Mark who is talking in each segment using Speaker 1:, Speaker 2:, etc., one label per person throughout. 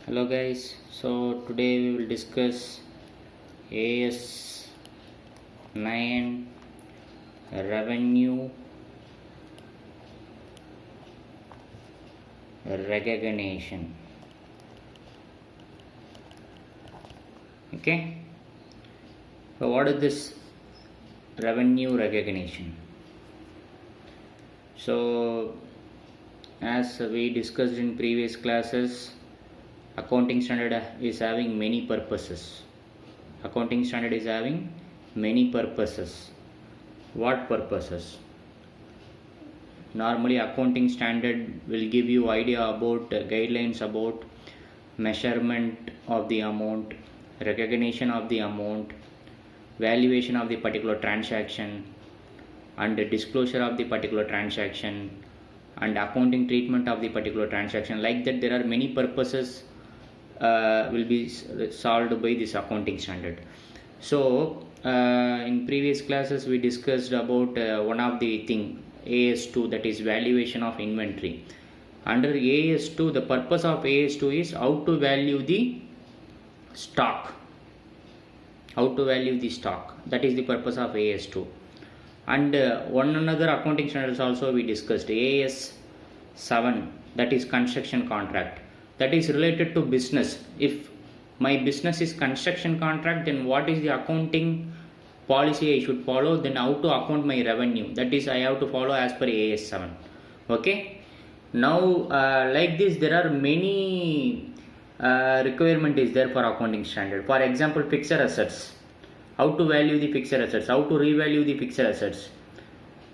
Speaker 1: Hello guys, so today we will discuss AS 9 revenue recognition. Okay, so what is this revenue recognition? So as we discussed in previous classes, accounting standard is having many purposes. Accounting standard is having many purposes. What purposes? Normally accounting standard will give you idea about guidelines about measurement of the amount, recognition of the amount, valuation of the particular transaction, and the disclosure of the particular transaction, and accounting treatment of the particular transaction. Like that, there are many purposes will be solved by this accounting standard. So in previous classes we discussed about one of the thing, AS2, that is valuation of inventory. Under AS2, the purpose of AS2 is how to value the stock. How to value the stock. That is the purpose of AS2. And one another accounting standards also we discussed, AS7, that is construction contract. That is related to business. If my business is construction contract, then what is the accounting policy I should follow? Then how to account my revenue, that is I have to follow as per AS7. Okay, now like this there are many requirement is there for accounting standard. For example, fixed assets, how to value the fixed assets, how to revalue the fixed assets.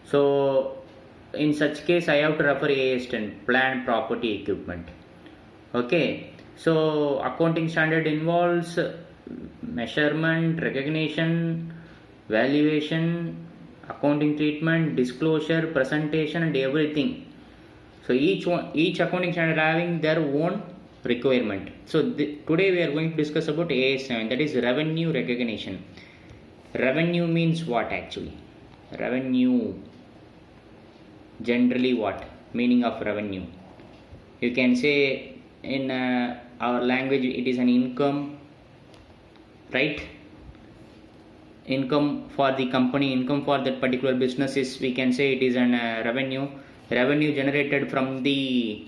Speaker 1: So in such case I have to refer AS10, plant property equipment. Okay, so accounting standard involves measurement, recognition, valuation, accounting treatment, disclosure, presentation, and everything. So each accounting standard having their own requirement. So today we are going to discuss about AS7, that is revenue recognition. Revenue means what actually? Revenue, generally what? Meaning of revenue. You can say in our language it is an income, right? Income for the company, income for that particular business is, we can say it is an revenue generated from the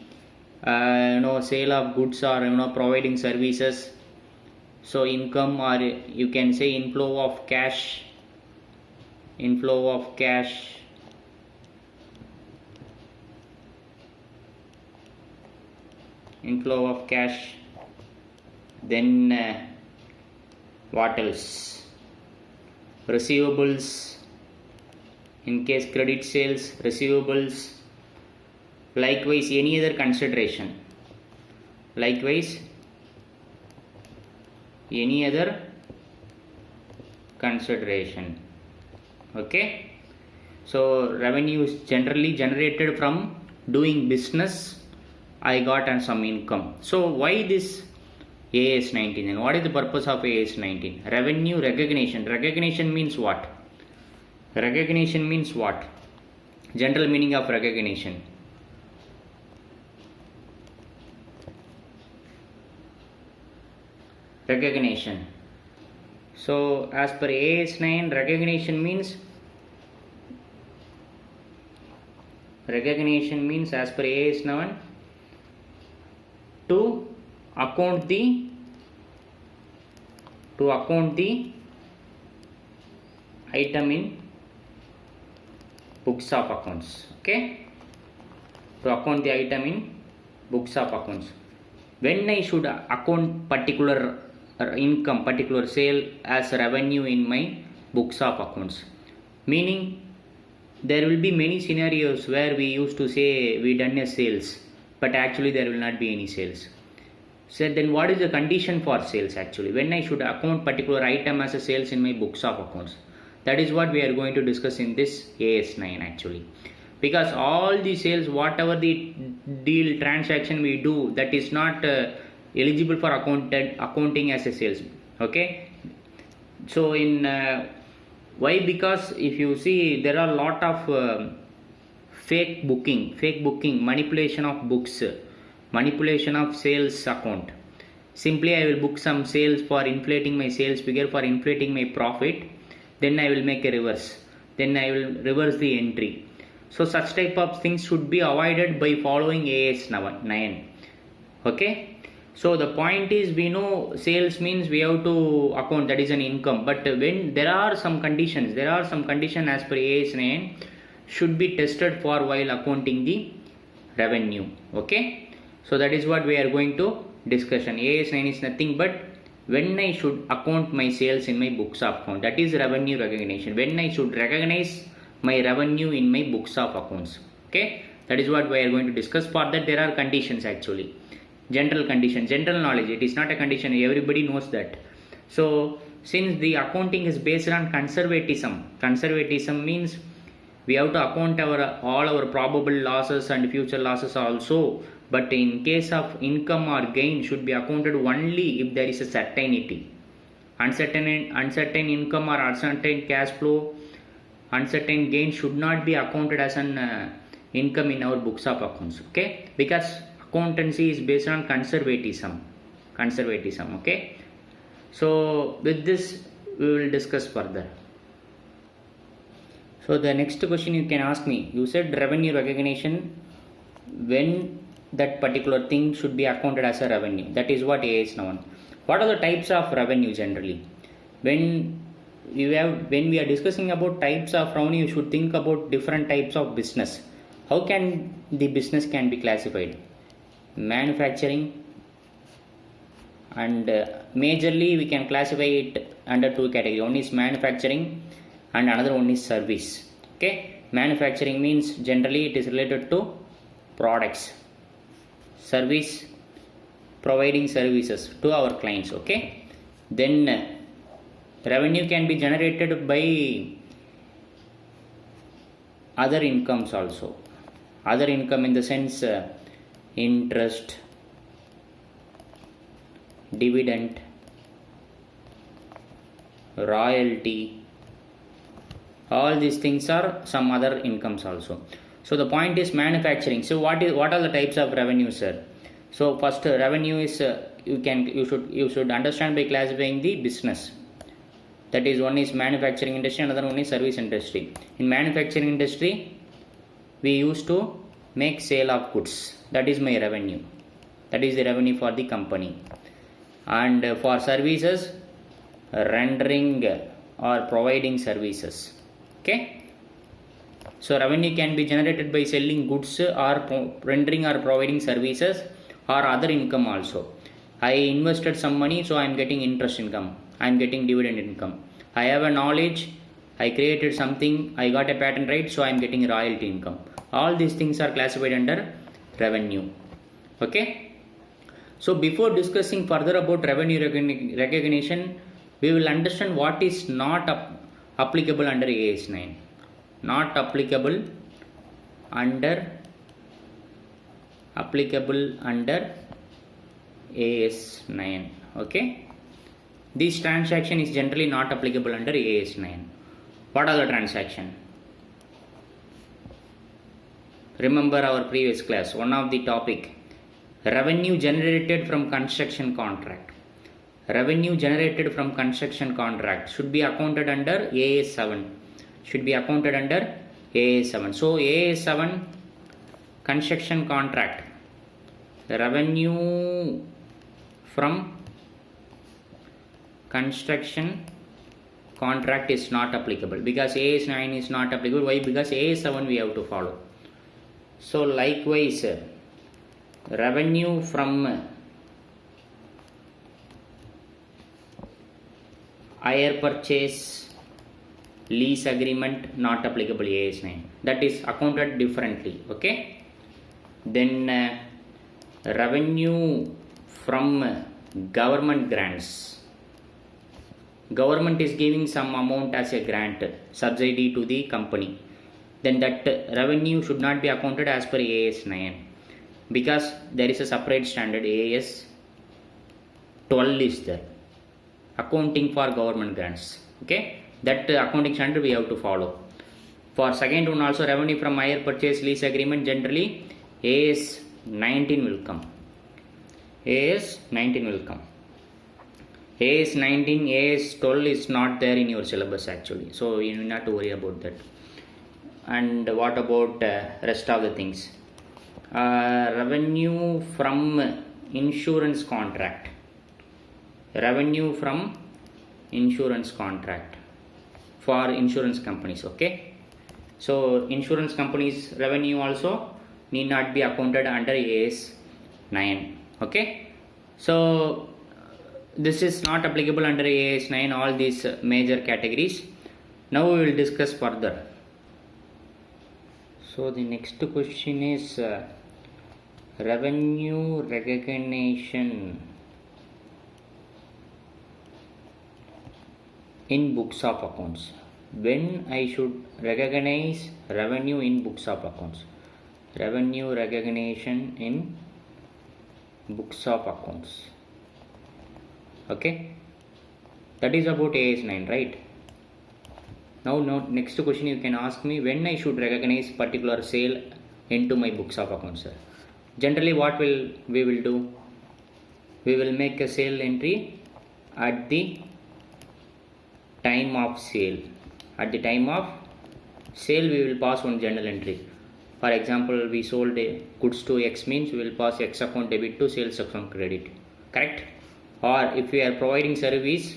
Speaker 1: sale of goods or providing services. So income, or you can say inflow of cash, then what else? Receivables, in case credit sales, receivables. Likewise any other consideration, okay. So revenue is generally generated from doing business, I got and some income. So why this AS19, and what is the purpose of AS19? Revenue recognition. Recognition means what? General meaning of recognition. So as per AS9, recognition means as per AS9 to account the item in books of accounts. Okay, to account the item in books of accounts. When I should account particular income, particular sale as revenue in my books of accounts? Meaning there will be many scenarios where we used to say we done a sales, but actually there will not be any sales. So then what is the condition for sales actually? When I should account particular item as a sales in my books of accounts? That is what we are going to discuss in this AS9 actually. Because all the sales, whatever the deal transaction we do, that is not eligible for accounting as a sales. Okay, so in why? Because if you see, there are a lot of fake booking, manipulation of books, manipulation of sales account. Simply I will book some sales for inflating my sales figure, for inflating my profit, then I will make a reverse, then I will reverse the entry. So such type of things should be avoided by following AS 9. Okay, so the point is, we know sales means we have to account, that is an income, but when there are some conditions, as per AS 9 should be tested for while accounting the revenue. Okay, so that is what we are going to discussion. AS 9 is nothing but when I should account my sales in my books of account, that is revenue recognition, when I should recognize my revenue in my books of accounts. Okay, that is what we are going to discuss. For that there are conditions, actually general condition, general knowledge, it is not a condition, everybody knows that. So since the accounting is based on conservatism means we have to account all our probable losses and future losses also, but in case of income or gain should be accounted only if there is a certainty. Uncertain income or uncertain cash flow, uncertain gain should not be accounted as an income in our books of accounts. Okay, because accountancy is based on conservatism. Okay, so with this we will discuss further. So the next question you can ask me, you said revenue recognition, when that particular thing should be accounted as a revenue, that is what AS 9. What are the types of revenue generally? When we are discussing about types of revenue, you should think about different types of business. How can the business can be classified? Manufacturing, and majorly we can classify it under two categories. One is manufacturing and another one is service. Okay, manufacturing means generally it is related to products. Service, providing services to our clients. Okay, then revenue can be generated by other incomes also. Other income in the sense interest, dividend, royalty, all these things are some other incomes also. So the point is manufacturing. So what are the types of revenue, sir? So first revenue is you should understand by classifying the business. That is, one is manufacturing industry, another one is service industry. In manufacturing industry we used to make sale of goods, that is my revenue, that is the revenue for the company. And for services, rendering or providing services. Okay, so revenue can be generated by selling goods or rendering or providing services, or other income also. I invested some money, so I am getting interest income, I am getting dividend income. I have a knowledge, I created something, I got a patent right, so I am getting royalty income. All these things are classified under revenue. Okay, so before discussing further about revenue recognition, we will understand what is not applicable under AS 9. Not applicable under AS 9. Okay, this transaction is generally not applicable under AS 9. What are the transaction? Remember our previous class, one of the topic, revenue generated from construction contract. Revenue generated from construction contract should be accounted under AS 7. So AS 7 construction contract, the revenue from construction contract is not applicable, because AS 9 is not applicable. Why? Because AS 7 we have to follow. So likewise, revenue from hire purchase, lease agreement, not applicable AS 9. That is accounted differently. Okay, then revenue from government grants. Government is giving some amount as a grant, subsidy to the company. Then that revenue should not be accounted as per AS 9, because there is a separate standard, AS 12 is there, accounting for government grants. Okay, that accounting standard we have to follow. For second one also, revenue from hire purchase, lease agreement, generally AS 19 will come. AS 19 will come. AS 19, AS 12 is not there in your syllabus actually, so you need not to worry about that. And what about rest of the things? Revenue from insurance contract. Revenue from insurance contract for insurance companies. Okay, so insurance companies revenue also need not be accounted under AS 9. Okay, so this is not applicable under AS 9, all these major categories. Now we will discuss further. So the next question is revenue recognition in books of accounts. When I should recognize revenue in books of accounts? Revenue recognition in books of accounts. Okay, that is about AS 9, right? Now next question you can ask me, when I should recognize particular sale into my books of accounts, sir. Generally what we will do? We will make a sale entry at the time of sale. At the time of sale we will pass one journal entry. For example, we sold goods to X means we will pass X account debit to sales account credit. Correct? Or if we are providing service,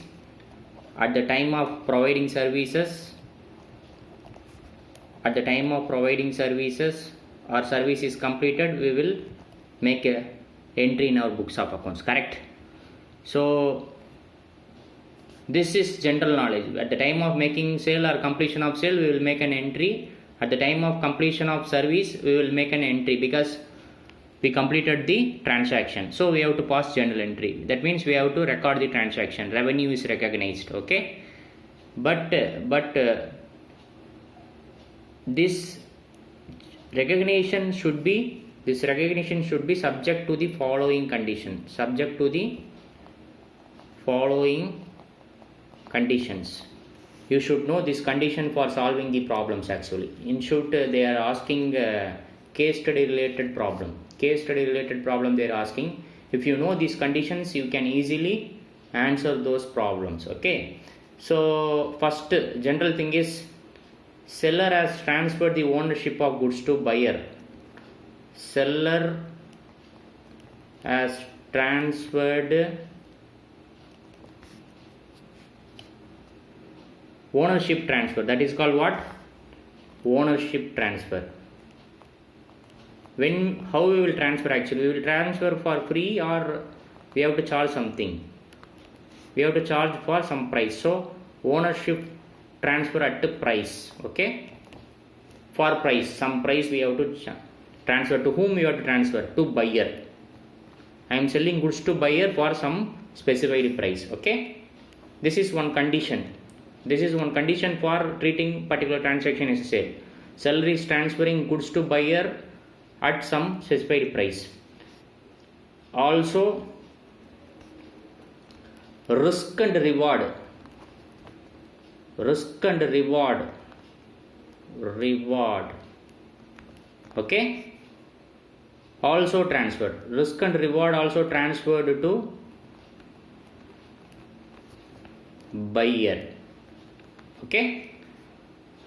Speaker 1: at the time of providing services, or service is completed, we will make a entry in our books of accounts. Correct? So this is general knowledge. At the time of making sale or completion of sale, we will make an entry. At the time of completion of service, we will make an entry because we completed the transaction. So we have to pass journal entry. That means we have to record the transaction. Revenue is recognized. Okay, but this recognition should be subject to the following condition. Subject to the following conditions. You should know this condition for solving the problems actually. In short, they are asking case study related problem. Case study related problem they are asking. If you know these conditions, you can easily answer those problems. Okay, so first general thing is, seller has transferred the ownership of goods to buyer. Seller has transferred ownership transfer. That is called what? Ownership transfer. How we will transfer actually? We will transfer for free or we have to charge something? We have to charge for some price. So ownership transfer at the price. Okay, for price, some price we have to transfer. To whom we have to transfer? To buyer. I am selling goods to buyer for some specified price. Okay, this is one condition. This is one condition for treating particular transaction as a sale. Seller is transferring goods to buyer at some specified price. Also, risk and reward. Okay, also transferred. Risk and reward also transferred to buyer. Okay,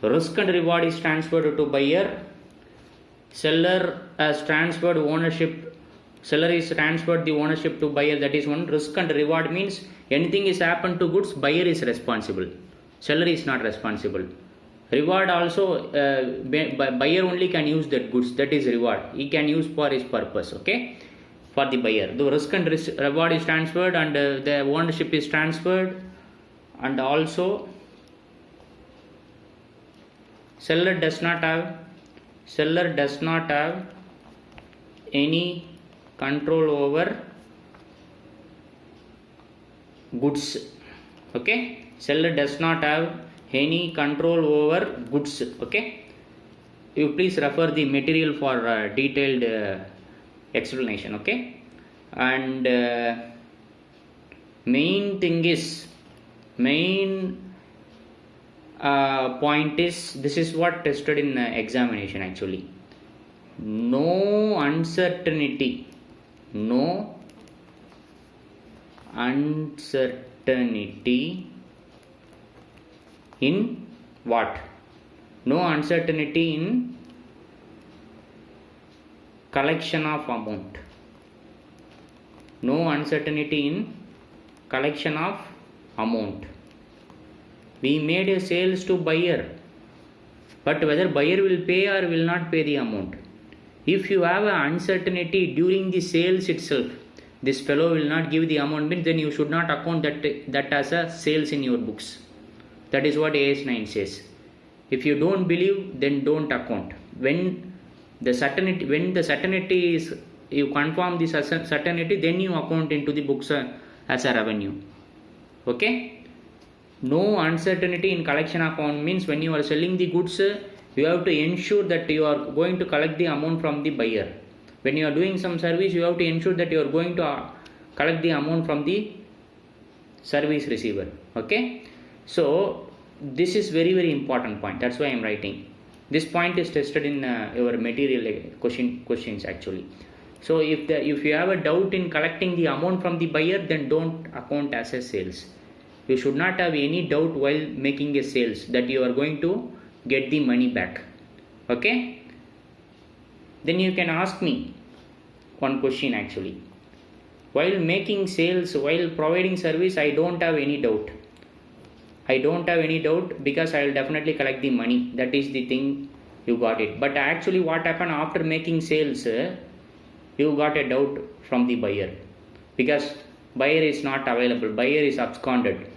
Speaker 1: risk and reward is transferred to buyer. Seller has transferred ownership. Seller is transferred the ownership to buyer. That is one. Risk and reward means anything is happened to goods, buyer is responsible. Seller is not responsible. Reward also, buyer only can use that goods. That is reward. He can use for his purpose. Okay, for the buyer. The risk and reward is transferred and the ownership is transferred, and also seller does not have any control over goods. Okay, seller does not have any control over goods. Okay, you please refer the material for detailed explanation. Okay, and main point is, this is what tested in examination actually. No uncertainty uncertainty in what? No uncertainty in collection of amount. No uncertainty in collection of amount. We made a sales to buyer, but whether buyer will pay or will not pay the amount. If you have an uncertainty during the sales itself, this fellow will not give the amount, then you should not account that as a sales in your books. That is what AS 9 says. If you don't believe, then don't account. When the certainty is, you confirm this certainty, then you account into the books as a revenue. Okay? No uncertainty in collection of amount means when you are selling the goods, you have to ensure that you are going to collect the amount from the buyer. When you are doing some service, you have to ensure that you are going to collect the amount from the service receiver. Okay? So this is very, very important point. That's why I am writing. This point is tested in your material questions actually. So if you have a doubt in collecting the amount from the buyer, then don't account as a sales. You should not have any doubt while making a sales that you are going to get the money back. Okay? Then you can ask me one question actually. While making sales, while providing service, I don't have any doubt. I don't have any doubt because I will definitely collect the money. That is the thing, you got it. But actually what happened after making sales, you got a doubt from the buyer. Because buyer is not available. Buyer is absconded.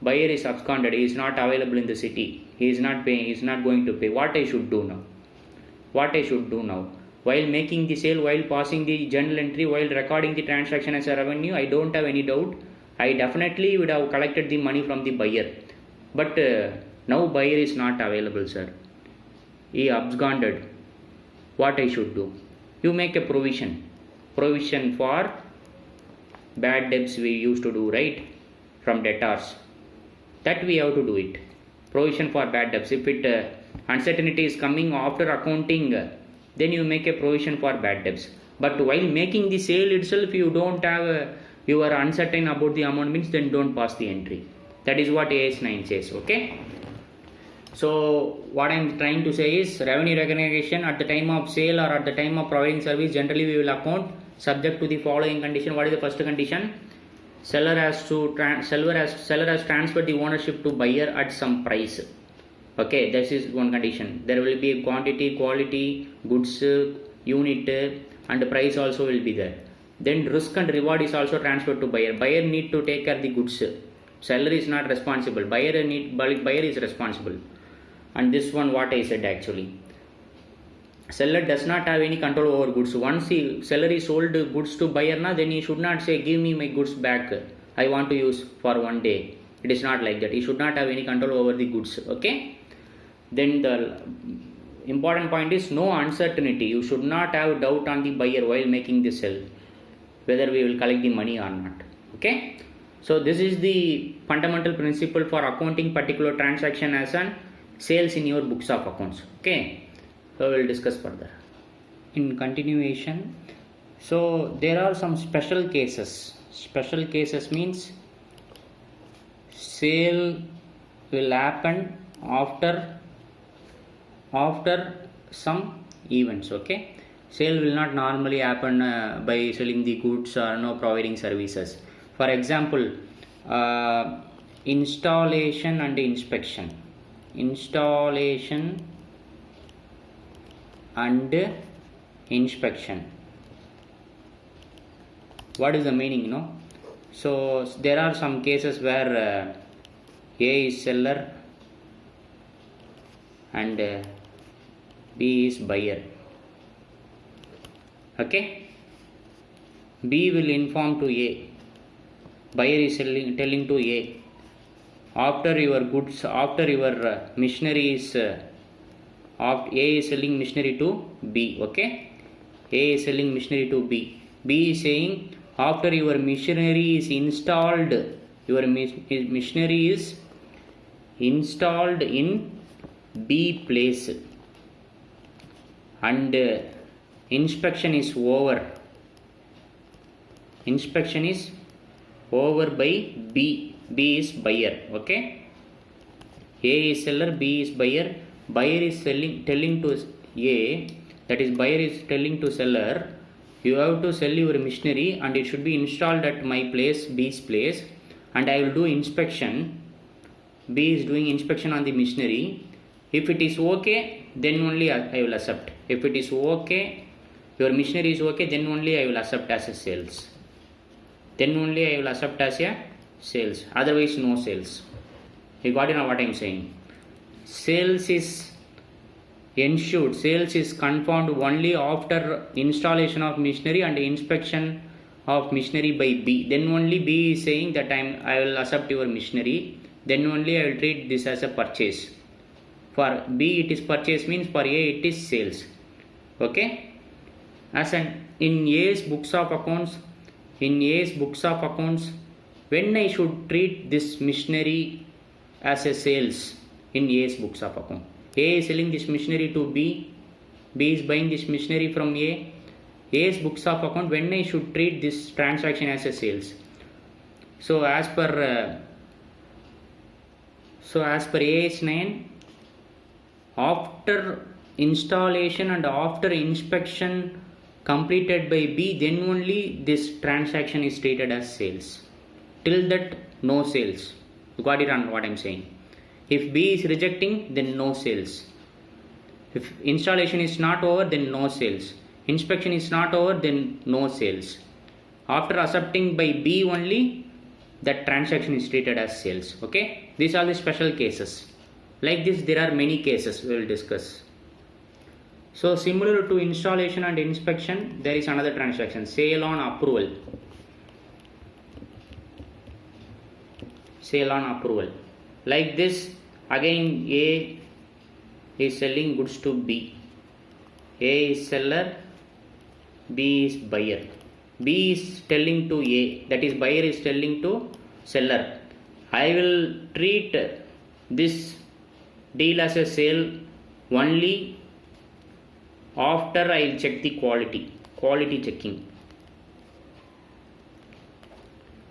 Speaker 1: Buyer is absconded. He is not available in the city. He is not paying. He is not going to pay. What I should do now? What I should do now? While making the sale, while passing the journal entry, while recording the transaction as a revenue, I don't have any doubt. I definitely would have collected the money from the buyer. But now buyer is not available, sir. He absconded. What I should do? You make a provision. Provision for bad debts we used to do, right? From debtors. That we have to do it. Provision for bad debts. If uncertainty is coming after accounting, then you make a provision for bad debts. But while making the sale itself, you don't have, you are uncertain about the amount means, then don't pass the entry. That is what AS 9 says. Okay. So what I am trying to say is revenue recognition at the time of sale or at the time of providing service, generally we will account subject to the following condition. What is the first condition? Seller has transferred the ownership to buyer at some price. Okay, this is one condition. There will be quantity, quality, goods, unit, and price also will be there. Then risk and reward is also transferred to buyer. Buyer need to take care of the goods. Seller is not responsible. Buyer is responsible. And this one what I said actually. Seller does not have any control over goods. Once seller is sold goods to buyer, then he should not say, give me my goods back. I want to use for one day. It is not like that. He should not have any control over the goods. Okay. Then the important point is no uncertainty. You should not have doubt on the buyer while making the sale, whether we will collect the money or not. Okay. So this is the fundamental principle for accounting particular transaction as an sales in your books of accounts. Okay. So we will discuss further. In continuation, so there are some special cases. Special cases means sale will happen after some events. Okay, sale will not normally happen by selling the goods or providing services. For example, installation and inspection. Installation and inspection. What is the meaning? So there are some cases where A is seller and B is buyer. Okay. B will inform to A. Buyer is telling to A, after your goods, after your machinery is A is selling machinery to B. Okay, A is selling machinery to B. B is saying, after your machinery is installed, your machinery is installed in B place and inspection is over. Inspection is over by B. B is buyer. Okay. A is seller, B is buyer. Buyer is telling to A, that is buyer is telling to seller, you have to sell your machinery and it should be installed at my place, B's place, and I will do inspection. B is doing inspection on the machinery. If it is okay, then only I will accept. If it is okay, your machinery is okay, then only I will accept as a sales. Then only I will accept as a sales. Otherwise, no sales. You got it now what I am saying? Sales is ensured, sales is confirmed only after installation of machinery and inspection of machinery by B. Then only B is saying that I will accept your machinery. Then only I will treat this as a purchase. For B it is purchase, means for A it is sales. Okay. As in A's books of accounts, when I should treat this machinery as a sales in A's books of account. A is selling this machinery to B. B is buying this machinery from A. A's books of account, when I should treat this transaction as a sales. So as per AS 9, after installation and after inspection completed by B, then only this transaction is treated as sales. Till that, no sales. You got it on what I am saying? If B is rejecting, then no sales. If installation is not over, then no sales. Inspection is not over, then no sales. After accepting by B only, that transaction is treated as sales. Okay? These are the special cases. Like this, there are many cases we will discuss. So similar to installation and inspection, there is another transaction, sale on approval. Sale on approval. Like this, again A is selling goods to B. A is seller, B is buyer. B is telling to A, that is buyer is telling to seller, I will treat this deal as a sale only after I will check the quality checking.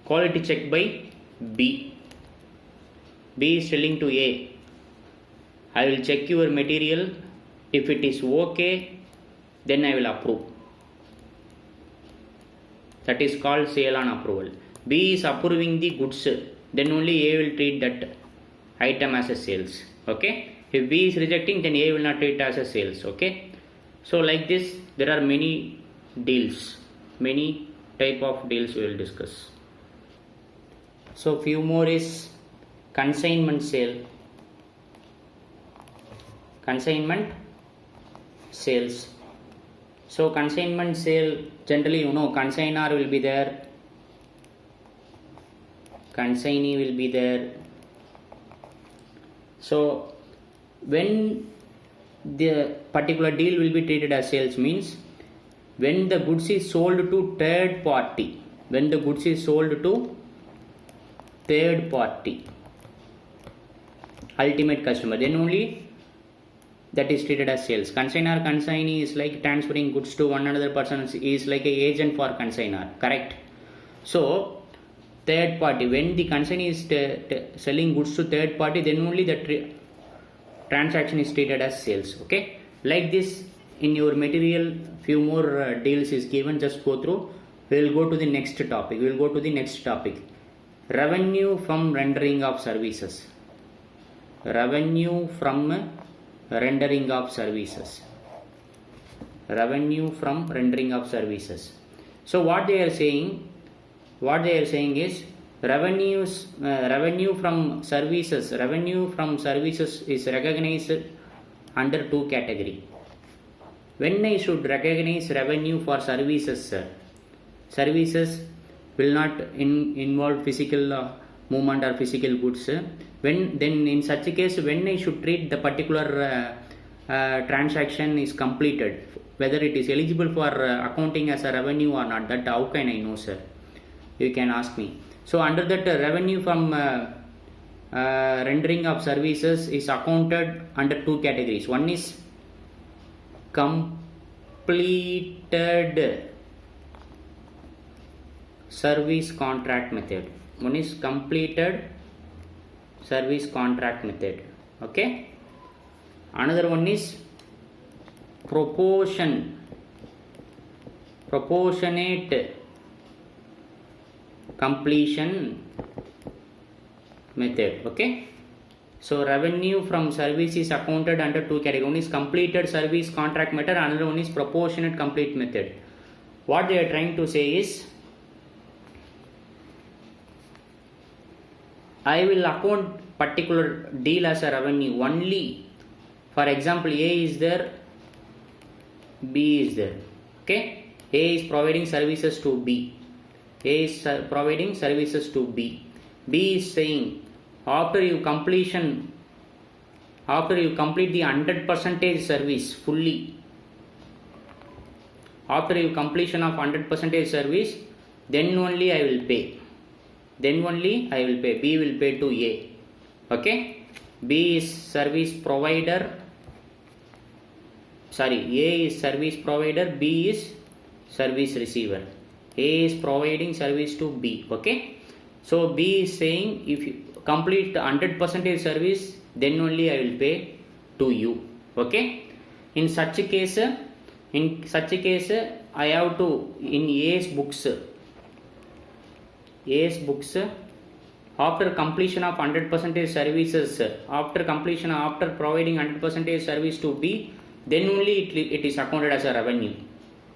Speaker 1: Quality check by B. B is telling to A, I will check your material. If it is okay, then I will approve. That is called sale on approval. B is approving the goods, then only A will treat that item as a sales. Okay. If B is rejecting, then A will not treat as a sales. Okay. So like this, there are many deals, many type of deals we will discuss. So few more is consignment sale. Consignment sales. So consignment sale, generally you know consignor will be there, consignee will be there. So when the particular deal will be treated as sales means when the goods is sold to third party. When the goods is sold to third party, ultimate customer, then only that is treated as sales. Consignor, consignee is like transferring goods to one another person, is like a agent for consignor, correct? So third party, when the consignee is selling goods to third party, then only the transaction is treated as sales. Okay, like this in your material few more deals is given, just go through. We will go to the next topic. Revenue from rendering of services. Revenue from rendering of services. Revenue from rendering of services. So what they are saying is revenue from services is recognized under two category. When I should recognize revenue for services, sir? Services will not involve physical movement or physical goods. Then in such a case, when I should treat the particular transaction is completed, whether it is eligible for accounting as a revenue or not, that how can I know, sir? You can ask me. So under that revenue from rendering of services is accounted under two categories. One is completed service contract method. One is completed service contract method. Okay, another one is proportionate completion method. Okay, so revenue from service is accounted under two categories. One is completed service contract method, another one is proportionate complete method. What they are trying to say is, I will account particular deal as a revenue only. For example, A is there, B is there. Okay, A is providing services to B. A is providing services to B. B is saying, after you complete the 100% service fully, after you completion of 100% service, then only I will pay. B will pay to A. Okay, B is service provider. Sorry, A is service provider, B is service receiver. A is providing service to B. Okay, so B is saying, if you complete 100% service, then only I will pay to you. Okay, in such a case I have to, in A's books, after completion of 100% services, after providing 100% service to B, then only it is accounted as a revenue.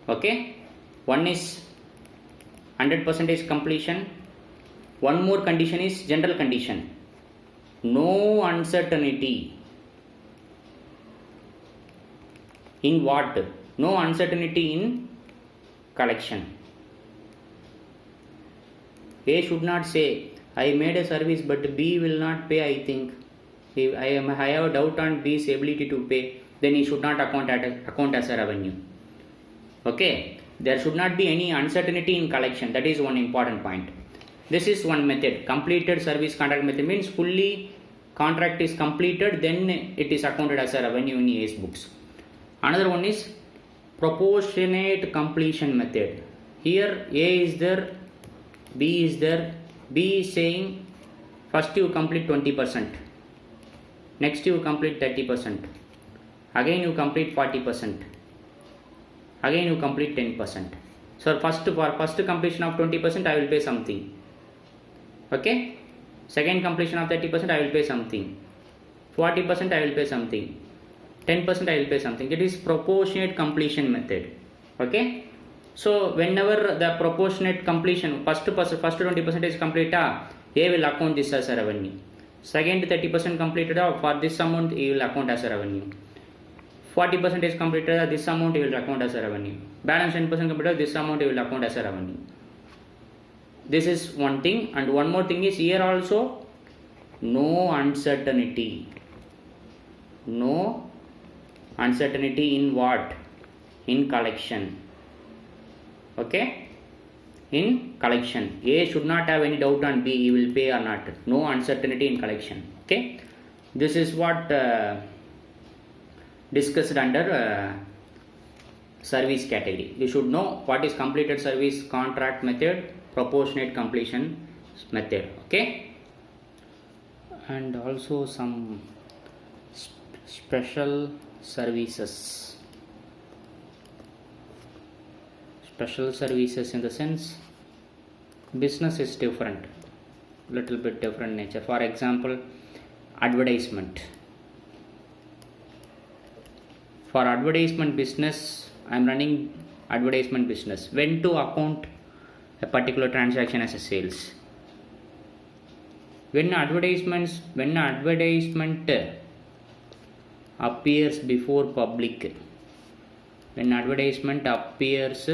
Speaker 1: Okay, one is 100% completion. One more condition is general condition, no uncertainty. In what? No uncertainty in collection. A should not say, I made a service but B will not pay. I think if I have a doubt on B's ability to pay, then he should not account as a revenue. Okay, there should not be any uncertainty in collection. That is one important point. This is one method. Completed service contract method means fully contract is completed, then it is accounted as a revenue in A's books. Another one is proportionate completion method. Here A is there, B is there. B is saying, first you complete 20%, next you complete 30%, again you complete 40%, again you complete 10%. So for first completion of 20% I will pay something. Okay, second completion of 30% I will pay something, 40% I will pay something, 10% I will pay something. It is proportionate completion method. Okay, so whenever the proportionate completion, first 20% is complete, A will account this as a revenue. Second 30% completed, for this amount he will account as a revenue. 40% is completed, this amount he will account as a revenue. Balance 10% completed, this amount he will account as a revenue. This is one thing. And one more thing is, here also no uncertainty. No uncertainty in what? In collection. Okay, in collection A should not have any doubt on B, he will pay or not. No uncertainty in collection. Okay, this is what discussed under service category. You should know what is completed service contract method, proportionate completion method. Okay, and also some special services. Special services in the sense, business is different, little bit different nature. For example, advertisement. For advertisement business, I am running advertisement business. When to account a particular transaction as a sales? When advertisement appears before public. When advertisement appears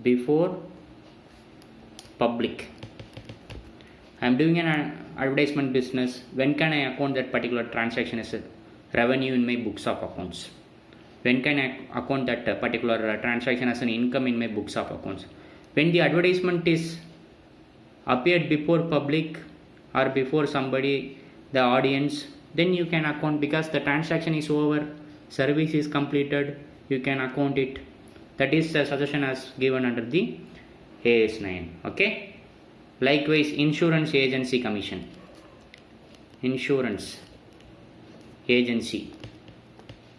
Speaker 1: before public, I am doing an advertisement business. When can I account that particular transaction as a revenue in my books of accounts? When can I account that particular transaction as an income in my books of accounts? When the advertisement is appeared before public or before somebody, the audience, then you can account, because the transaction is over, service is completed, you can account it. That is the suggestion as given under the AS9. Okay. Likewise, insurance agency commission. Insurance agency.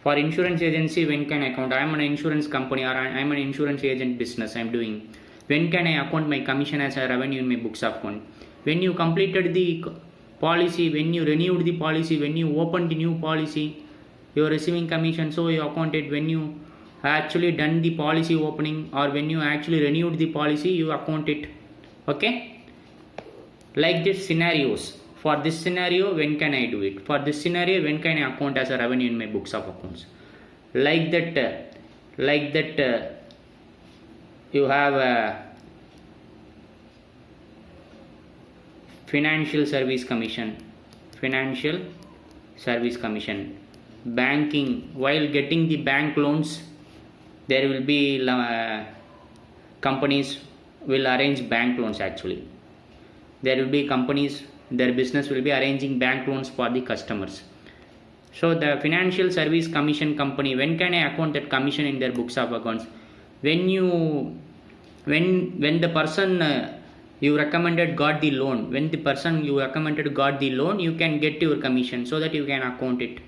Speaker 1: For insurance agency, when can I account? I am an insurance company or I am an insurance agent business I am doing. When can I account my commission as a revenue in my books of account? When you completed the policy, when you renewed the policy, when you opened the new policy, you are receiving commission, so you account it. When you actually done the policy opening or when you actually renewed the policy, you account it. Okay. Like this scenarios. For this scenario, when can I do it? For this scenario, when can I account as a revenue in my books of accounts? Like that, you have a financial service commission, banking. While getting the bank loans, there will be companies will arrange bank loans. Actually, there will be companies, their business will be arranging bank loans for the customers. So the financial service commission company, when can I account that commission in their books of accounts? When the person you recommended got the loan, when the person you recommended got the loan, you can get your commission, so that you can account it.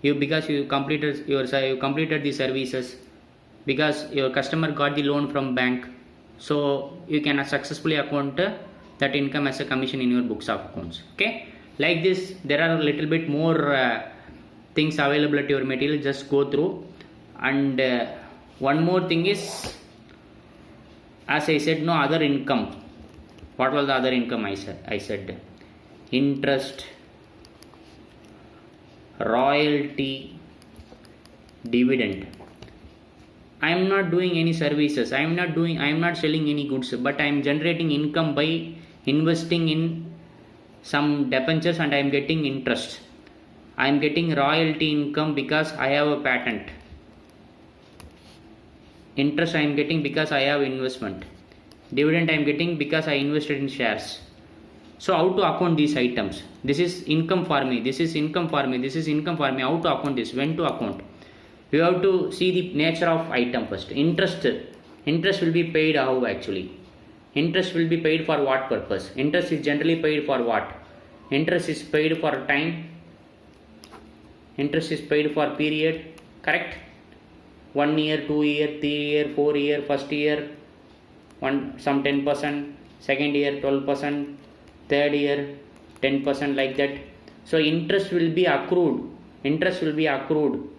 Speaker 1: Because you completed the services, because your customer got the loan from bank, so you can successfully account that income as a commission in your books of accounts. Okay. Like this, there are a little bit more things available at your material. Just go through. And one more thing is, as I said, no other income. What was the other income? I said interest, royalty, dividend. I am not doing any services. I am not selling any goods, but I am generating income by investing in some debentures and I am getting interest. I am getting royalty income because I have a patent. Interest I am getting because I have investment. Dividend I am getting because I invested in shares. So how to account these items? This is income for me. This is income for me. This is income for me. How to account this? When to account? You have to see the nature of item first. Interest will be paid how actually? Interest will be paid for what purpose? Interest is generally paid for what? Interest is paid for time. Interest is paid for period. Correct? 1 year, 2 year, 3 year, 4 year, first year, some 10%, second year 12%, third year 10%, like that. So interest will be accrued. Interest will be accrued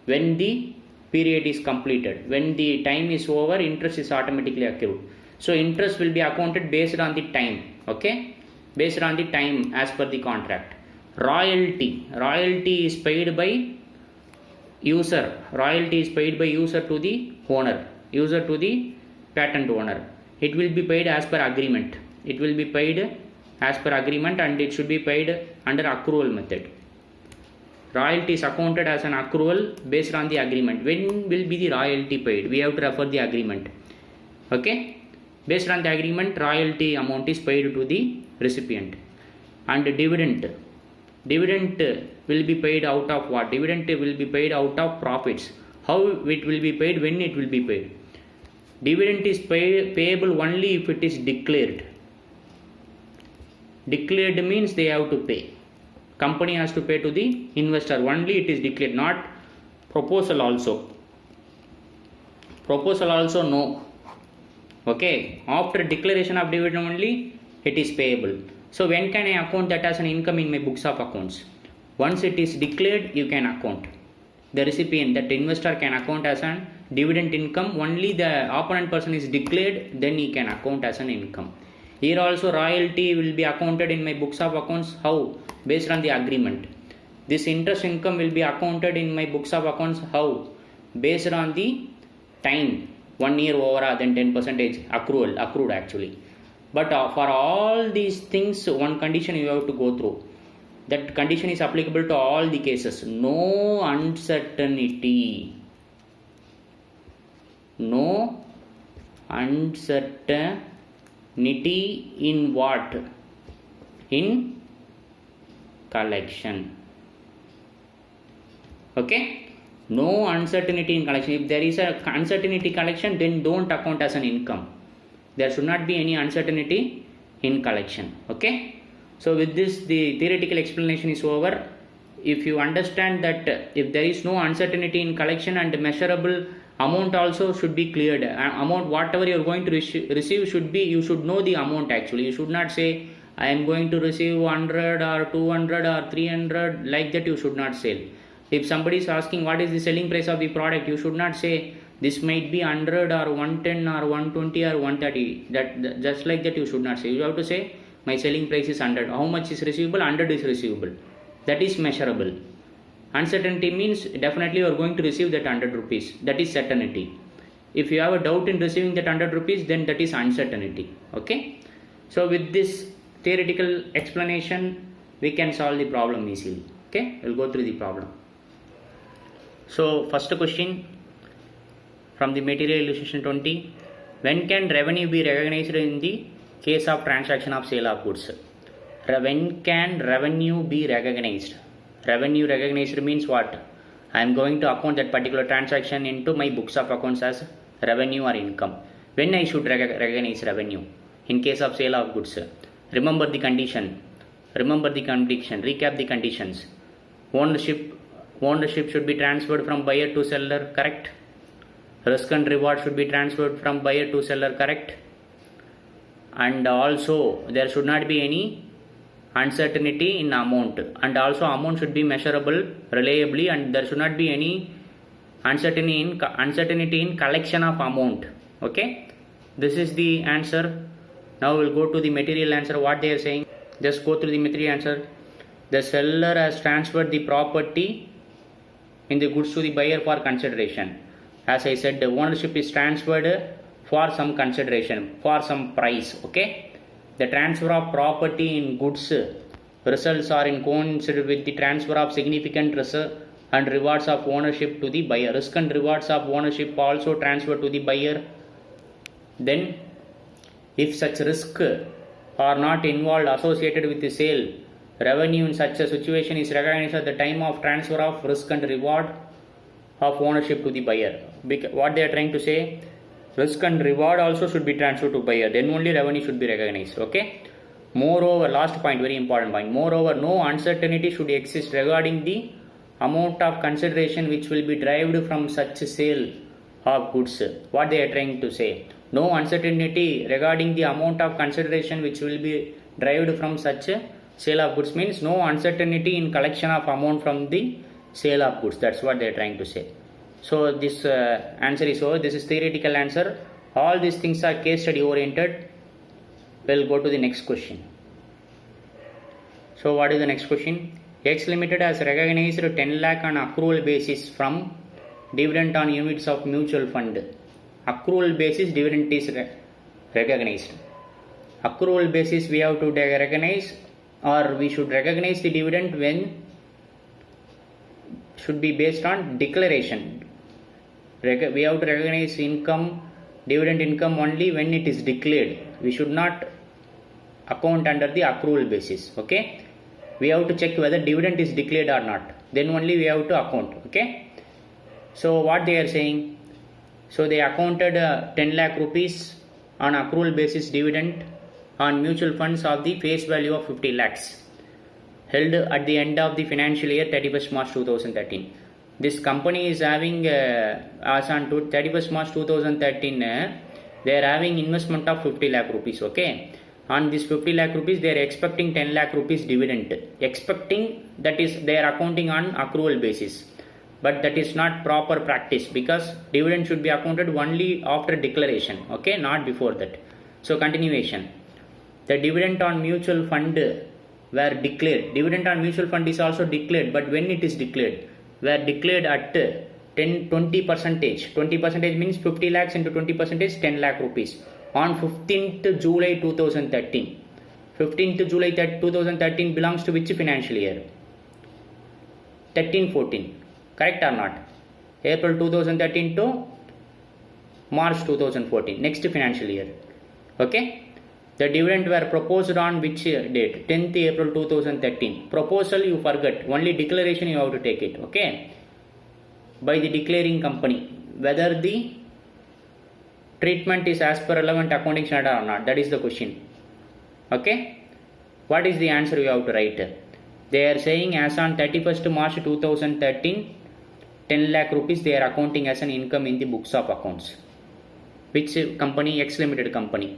Speaker 1: when the period is completed. When the time is over, interest is automatically accrued. So interest will be accounted based on the time. Okay, based on the time as per the contract. Royalty is paid by user. Royalty is paid by user to the owner. User to the patent owner. It will be paid as per agreement. It will be paid as per agreement and it should be paid under accrual method. Royalty is accounted as an accrual based on the agreement. When will be the royalty paid? We have to refer the agreement. Okay. Based on the agreement, royalty amount is paid to the recipient. And dividend will be paid out of what? Dividend will be paid out of profits. How it will be paid? When it will be paid? Dividend is payable only if it is declared. Declared means they have to pay. Company has to pay to the investor. Only it is declared, not proposal also. Proposal also no. Okay. After declaration of dividend only it is payable. So when can I account that as an income in my books of accounts? Once it is declared, you can account. The recipient, that investor can account as an dividend income. Only the opponent person is declared, then he can account as an income. Here also royalty will be accounted in my books of accounts. How? Based on the agreement. This interest income will be accounted in my books of accounts. How? Based on the time. 1 year over, then 10% accrued actually. But for all these things, one condition you have to go through. That condition is applicable to all the cases. No uncertainty. No uncertainty in what? In collection. Okay? No uncertainty in collection. If there is a uncertainty collection, then don't account as an income. there should not be any uncertainty in collection. Okay, so with this the theoretical explanation is over. If you understand that if there is no uncertainty in collection and measurable amount also should be cleared, amount whatever you are going to receive should be, you should know the amount actually. You should not say I am going to receive 100 or 200 or 300, like that you should not say. If somebody is asking what is the selling price of the product, you should not say this might be 100 or 110 or 120 or 130. That just like that you should not say. You have to say my selling price is 100. How much is receivable? 100 is receivable. That is measurable. Uncertainty means definitely you are going to receive that 100 rupees. That is certainty. If you have a doubt in receiving that 100 rupees, then that is uncertainty. Okay. So with this theoretical explanation, we can solve the problem easily. Okay. We'll go through the problem. So first question from the material illustration 20. When can revenue be recognized in the case of transaction of sale of goods? When can revenue be recognized? Revenue recognized means what? I am going to account that particular transaction into my books of accounts as revenue or income. When I should recognize revenue? In case of sale of goods. Remember the condition. Recap the conditions. Ownership should be transferred from buyer to seller, correct? Risk and reward should be transferred from buyer to seller, correct? And also there should not be any uncertainty in amount, and also amount should be measurable reliably, and there should not be any uncertainty in collection of amount. Okay, this is the answer. Now we'll go to the material answer. What they are saying, just go through the material answer. The seller has transferred the property in the goods to the buyer for consideration. As I said, the ownership is transferred for some consideration, for some price. Okay, the transfer of property in goods results are in coincidence with the transfer of significant risk and rewards of ownership to the buyer. Risk and rewards of ownership also transfer to the buyer. Then if such risk are not involved associated with the sale, revenue in such a situation is recognized at the time of transfer of risk and reward of ownership to the buyer. What they are trying to say, risk and reward also should be transferred to buyer, then only revenue should be recognized. Okay. Moreover, last point, very important point. Moreover, no uncertainty should exist regarding the amount of consideration which will be derived from such sale of goods. What they are trying to say, no uncertainty regarding the amount of consideration which will be derived from such sale of goods means no uncertainty in collection of amount from the sale of goods. That's what they are trying to say. So this answer is over. This is theoretical answer. All these things are case study oriented. We'll go to the next question. So what is the next question? X Limited has recognized 10 lakh on accrual basis from dividend on units of mutual fund. Accrual basis dividend is recognized. Accrual basis we have to recognize, or we should recognize the dividend when should be based on declaration. We have to recognize income, dividend income only when it is declared. We should not account under the accrual basis. Okay, we have to check whether dividend is declared or not, then only we have to account. Okay, so what they are saying, so they accounted 10 lakh rupees on accrual basis dividend on mutual funds of the face value of 50 lakhs held at the end of the financial year 31st March 2013. This company is having as on 31st March 2013 they are having investment of 50 lakh rupees. Okay, on this 50 lakh rupees they are expecting 10 lakh rupees dividend. Expecting, that is they are accounting on accrual basis, but that is not proper practice because dividend should be accounted only after declaration. Okay, not before that. So continuation, the dividend on mutual fund were declared. Dividend on mutual fund is also declared, but when it is declared, were declared at 20%. 20% means 50 lakhs into 20%, 10 lakh rupees on 15th July 2013. 15th July 2013 belongs to which financial year? 13-14. Correct or not? April 2013 to March 2014. Next financial year. Okay. The dividend were proposed on which date? 10th April 2013. Proposal you forget. Only declaration you have to take it. Okay. By the declaring company. Whether the treatment is as per relevant accounting standard or not? That is the question. Okay. What is the answer you have to write? They are saying as on 31st March 2013, 10 lakh rupees they are accounting as an income in the books of accounts. Which company? X Limited company.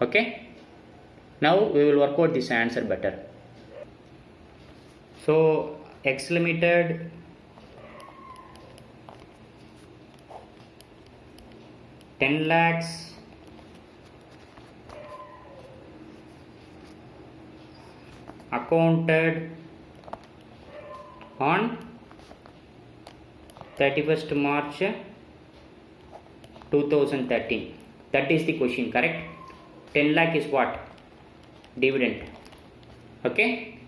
Speaker 1: Okay. Now we will work out this answer better. So X Limited $10 lakhs accounted on 31st March 2013. That is the question, correct? 10 lakh is what? Dividend. Okay.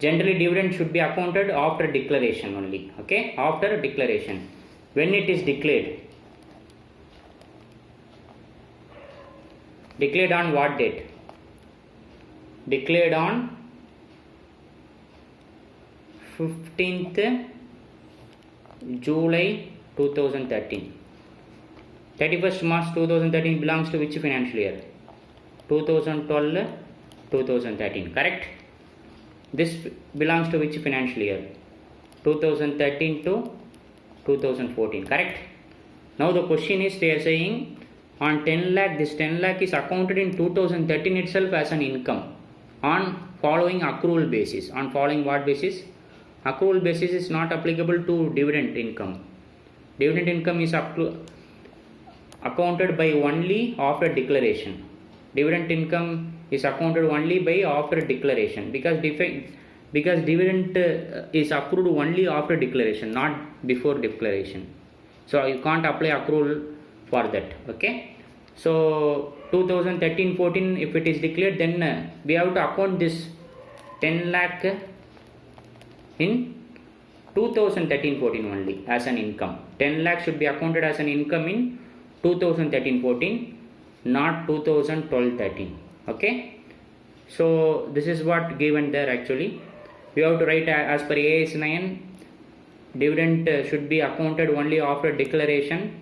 Speaker 1: Generally dividend should be accounted after declaration only. Okay. After declaration. When it is declared? Declared on what date? Declared on 15th July 2013. 31st March 2013 belongs to which financial year? 2012-2013, correct? This belongs to which financial year? 2013 to 2014, correct? Now the question is, they are saying on 10 lakh, this 10 lakh is accounted in 2013 itself as an income on following accrual basis. On following what basis? Accrual basis is not applicable to dividend income. Dividend income is accounted by only after declaration. Dividend income is accounted only by after declaration, because dividend is accrued only after declaration, not before declaration. So you can't apply accrual for that. Okay. So 2013-14, if it is declared, then we have to account this 10 lakh in 2013-14 only as an income. 10 lakh should be accounted as an income in 2013-14, not 2012-13. Okay. So this is what given there actually. We have to write as per AS 9, dividend should be accounted only after declaration,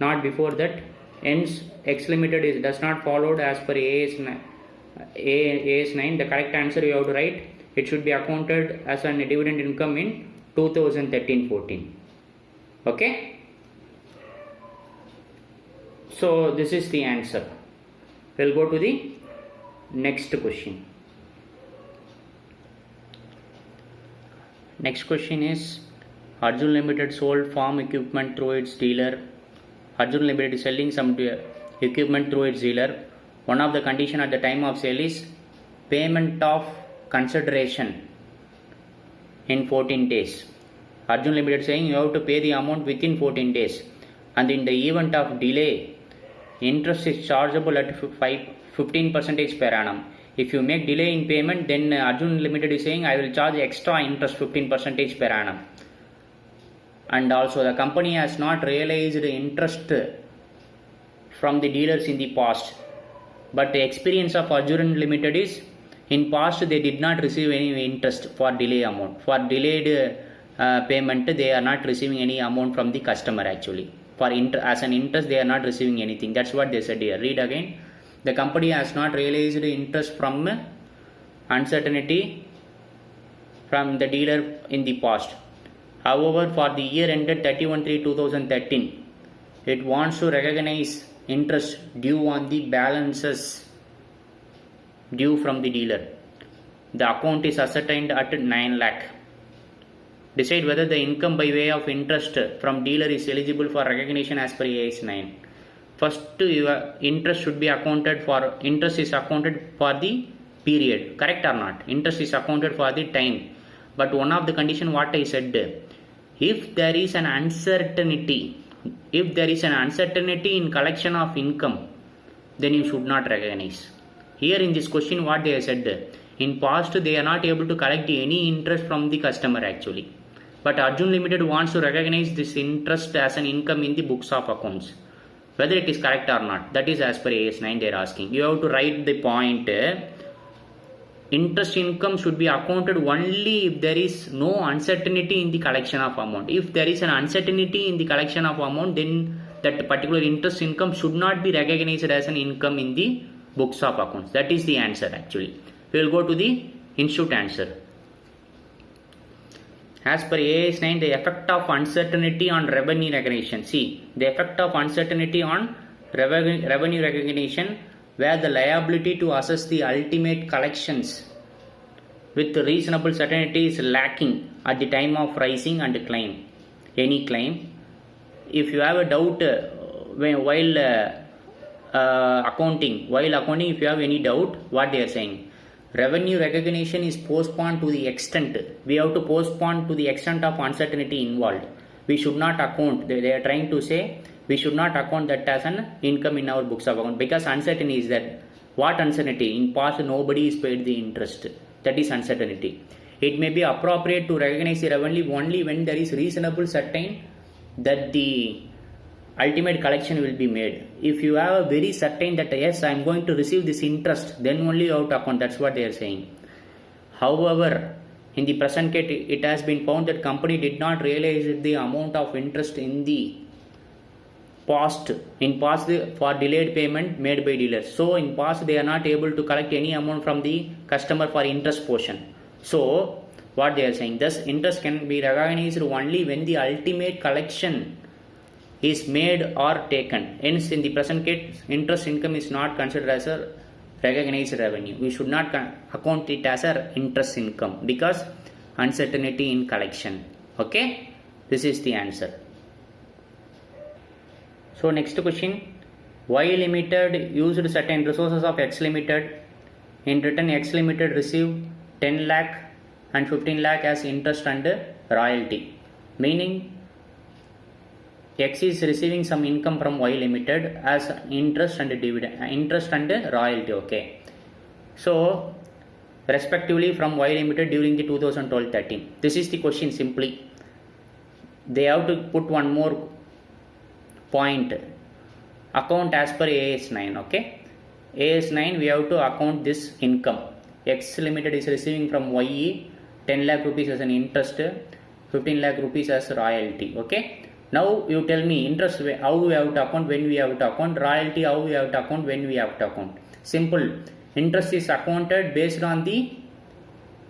Speaker 1: not before that. Hence X Limited does not followed as per AS 9. The correct answer you have to write, it should be accounted as a dividend income in 2013-14. Okay. So this is the answer. We'll go to the next question. Next question is, Arjun Limited sold farm equipment through its dealer. Arjun Limited is selling some equipment through its dealer. One of the condition at the time of sale is payment of consideration in 14 days. Arjun Limited saying you have to pay the amount within 14 days, and in the event of delay, interest is chargeable at 15% per annum. If you make delay in payment, then Arjun Limited is saying I will charge extra interest 15% per annum. And also the company has not realized interest from the dealers in the past. But the experience of Arjun Limited is, in past they did not receive any interest for delay amount. For delayed payment, they are not receiving any amount from the customer actually. For as an interest, they are not receiving anything. That's what they said here. Read again. The company has not realized interest from uncertainty from the dealer in the past. However, for the year ended 31/3/2013, it wants to recognize interest due on the balances due from the dealer. The account is ascertained at 9 lakh. Decide whether the income by way of interest from dealer is eligible for recognition as per AS 9. First, your interest should be accounted for. Interest is accounted for the period, correct or not? Interest is accounted for the time. But one of the condition what I said, if there is an uncertainty in collection of income, then you should not recognize. Here in this question what they have said, in past they are not able to collect any interest from the customer actually. But Arjun Limited wants to recognize this interest as an income in the books of accounts. Whether it is correct or not, that is as per AS 9 they are asking. You have to write the point. Interest income should be accounted only if there is no uncertainty in the collection of amount. If there is an uncertainty in the collection of amount, then that particular interest income should not be recognized as an income in the books of accounts. That is the answer actually. We will go to the institute answer. As per AS 9, the effect of uncertainty on revenue recognition. See, the effect of uncertainty on revenue recognition, where the liability to assess the ultimate collections with reasonable certainty is lacking at the time of raising and claim any claim. If you have a doubt while accounting, if you have any doubt, what they are saying, revenue recognition is postponed to the extent, we have to postpone to the extent of uncertainty involved. We should not account, they are trying to say, we should not account that as an income in our books of account, because uncertainty is that. What uncertainty? In past nobody is paid the interest. That is uncertainty. It may be appropriate to recognize the revenue only when there is reasonable certain that the ultimate collection will be made. If you have a very certain that yes, I am going to receive this interest, then only you have to account. That's what they are saying. However, in the present case, it has been found that company did not realize the amount of interest in the past for delayed payment made by dealers. So in past they are not able to collect any amount from the customer for interest portion. So what they are saying, thus interest can be recognized only when the ultimate collection is made or taken. Hence in the present case, interest income is not considered as a recognized revenue. We should not account it as a interest income because uncertainty in collection. Okay, this is the answer. So next question, Y Limited used certain resources of X Limited. In return, X Limited received 10 lakh and 15 lakh as interest and royalty. Meaning X is receiving some income from Y Limited as interest and dividend, interest and royalty. Okay. So respectively from Y Limited during the 2012-13. This is the question simply. They have to put one more point, account as per AS 9. Okay, AS 9 we have to account this income. X Limited is receiving from YE 10 lakh rupees as an interest, 15 lakh rupees as royalty. Okay, now you tell me interest how we have to account, when we have to account, royalty how we have to account, when we have to account. Simple, interest is accounted based on the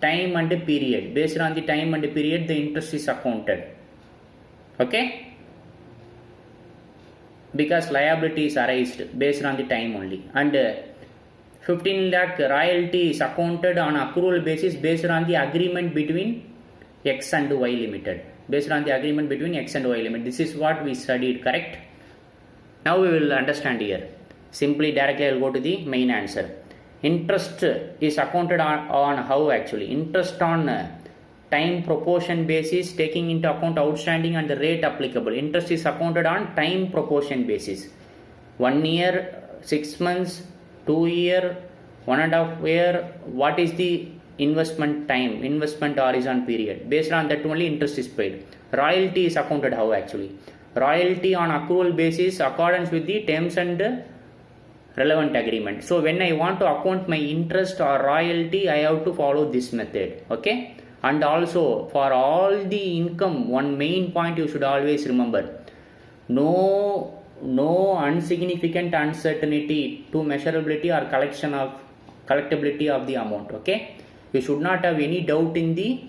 Speaker 1: time and the period. Based on the time and the period the interest is accounted. Okay, because liability is arised based on the time only, and 15 lakh royalty is accounted on accrual basis based on the agreement between X and Y Limited. Based on the agreement between X and Y Limited. This is what we studied, correct? Now we will understand here. Simply directly I will go to the main answer. Interest is accounted on how actually? Interest on time proportion basis, taking into account outstanding and the rate applicable. Interest is accounted on time proportion basis. 1 year, 6 months, 2 year, 1.5 year. What is the investment time, investment horizon period? Based on that only interest is paid. Royalty is accounted how actually? Royalty on accrual basis accordance with the terms and relevant agreement. So when I want to account my interest or royalty, I have to follow this method. Okay. And also for all the income, one main point you should always remember, no insignificant uncertainty to measurability or collectability of the amount. Okay, you should not have any doubt in the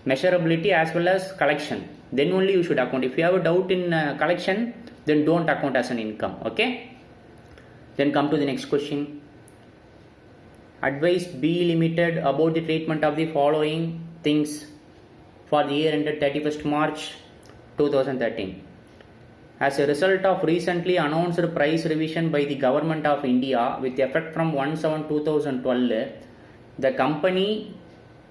Speaker 1: measurability as well as collection, then only you should account. If you have a doubt in collection, then don't account as an income. Okay, then come to the next question. Advise B Limited about the treatment of the following things for the year ended 31st March 2013. As a result of recently announced price revision by the Government of India with effect from 1/7/2012, the company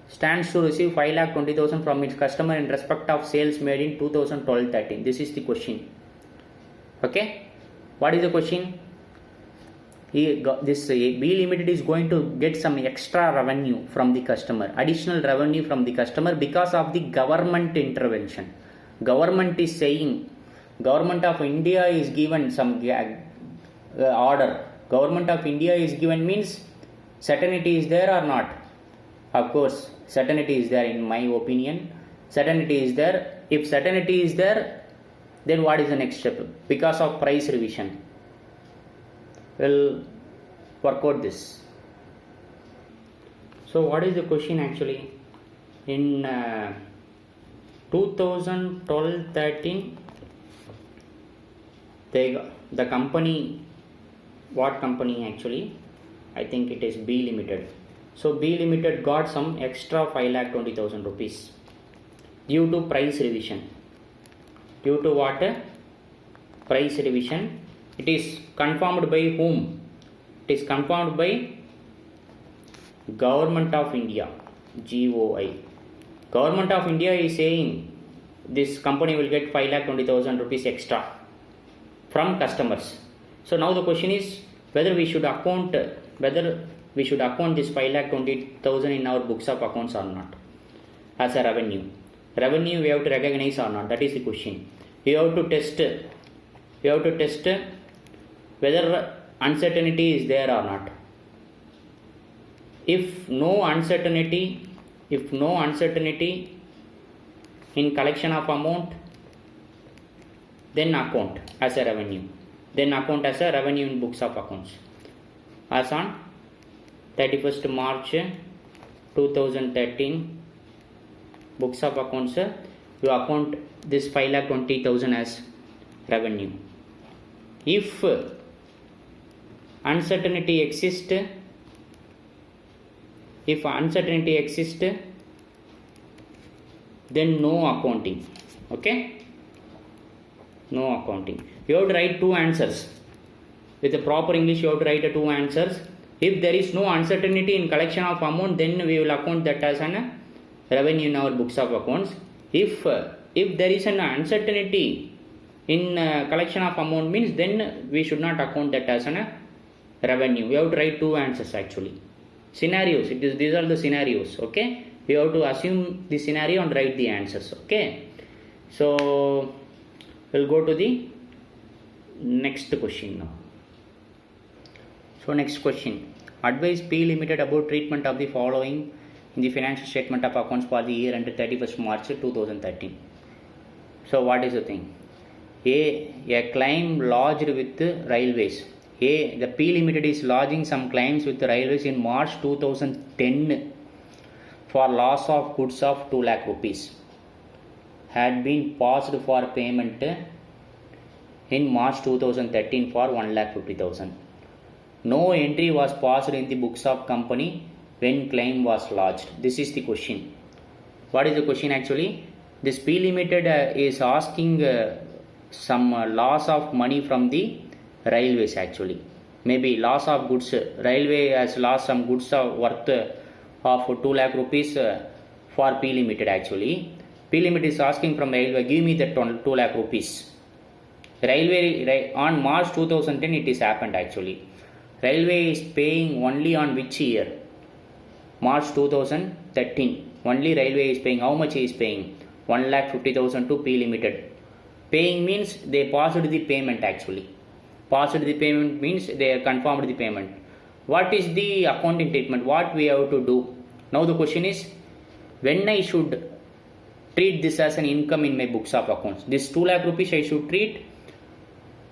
Speaker 1: stands to receive 5,20,000 from its customer in respect of sales made in 2012-13. This is the question. Okay, what is the question? This B Limited is going to get some extra revenue from the customer, additional revenue from the customer because of the government intervention. Government is saying, Government of India is given some order. Government of India is given means certainty is there or not? Of course, certainty is there in my opinion. Certainty is there. If certainty is there, Then what is the next step? Because of price revision, we'll work out this. So what is the question actually? In 2012-13, the company, what company actually? I think it is B Limited. So B Limited got some extra 5,20,000 rupees due to price revision. Due to what? Price revision. It is confirmed by whom? It is confirmed by Government of India, GOI. Government of India is saying this company will get 5,20,000 rupees extra from customers. So now the question is whether we should account this 5,20,000 in our books of accounts or not as a revenue. Revenue we have to recognize or not. That is the question. You have to test whether uncertainty is there or not. If no uncertainty in collection of amount, then account as a revenue. Then account as a revenue in books of accounts. As on 31st March 2013, books of accounts, you account this 5,20,000 as revenue. If uncertainty exists, then no accounting. Okay? No accounting. You have to write two answers. With the proper English, you have to write two answers. If there is no uncertainty in collection of amount, then we will account that as an revenue in our books of accounts. If there is an uncertainty in collection of amount, means then we should not account that as an revenue. We have to write two answers actually. Scenarios. These are the scenarios. Okay. We have to assume the scenario and write the answers. Okay. So we'll go to the next question now. So next question. Advise P Limited about treatment of the following in the financial statement of accounts for the year ended 31st March 2013. So what is the thing? A claim lodged with railways. The P Limited is lodging some claims with the railways in March 2010 for loss of goods of 2 lakh rupees. Had been passed for payment in March 2013 for 1,50,000. No entry was passed in the books of company when claim was lodged. This is the question. What is the question actually? This P Limited is asking some loss of money from the railways actually. Maybe loss of goods. Railway has lost some goods worth of 2 lakh rupees for P Limited actually. P Limited is asking from railway, give me that 2 lakh rupees. Railway on March 2010 it is happened actually. Railway is paying only on which year? March 2013. Only railway is paying. How much he is paying? 1,50,000 to P Limited. Paying means they passed the payment actually. Passed the payment means they confirmed the payment. What is the accounting treatment? What we have to do? Now the question is, when I should treat this as an income in my books of accounts? This 2 lakh rupees I should treat,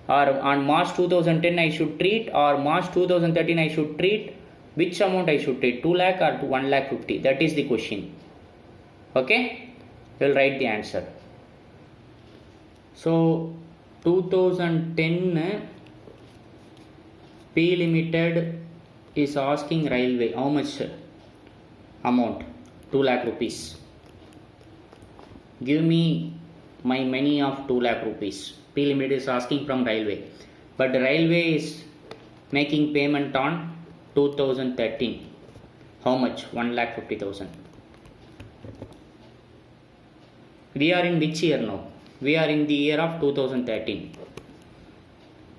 Speaker 1: or on March 2010 I should treat, or March 2013 I should treat? Which amount I should treat? 2 lakh or 1,50,000? That is the question. Okay? We'll write the answer. So 2010 P Limited is asking railway how much amount? 2 lakh rupees. Give me my money of 2 lakh rupees. P Limited is asking from railway, but the railway is making payment on 2013. How much? 1,50,000. We are in which year now? We are in the year of 2013.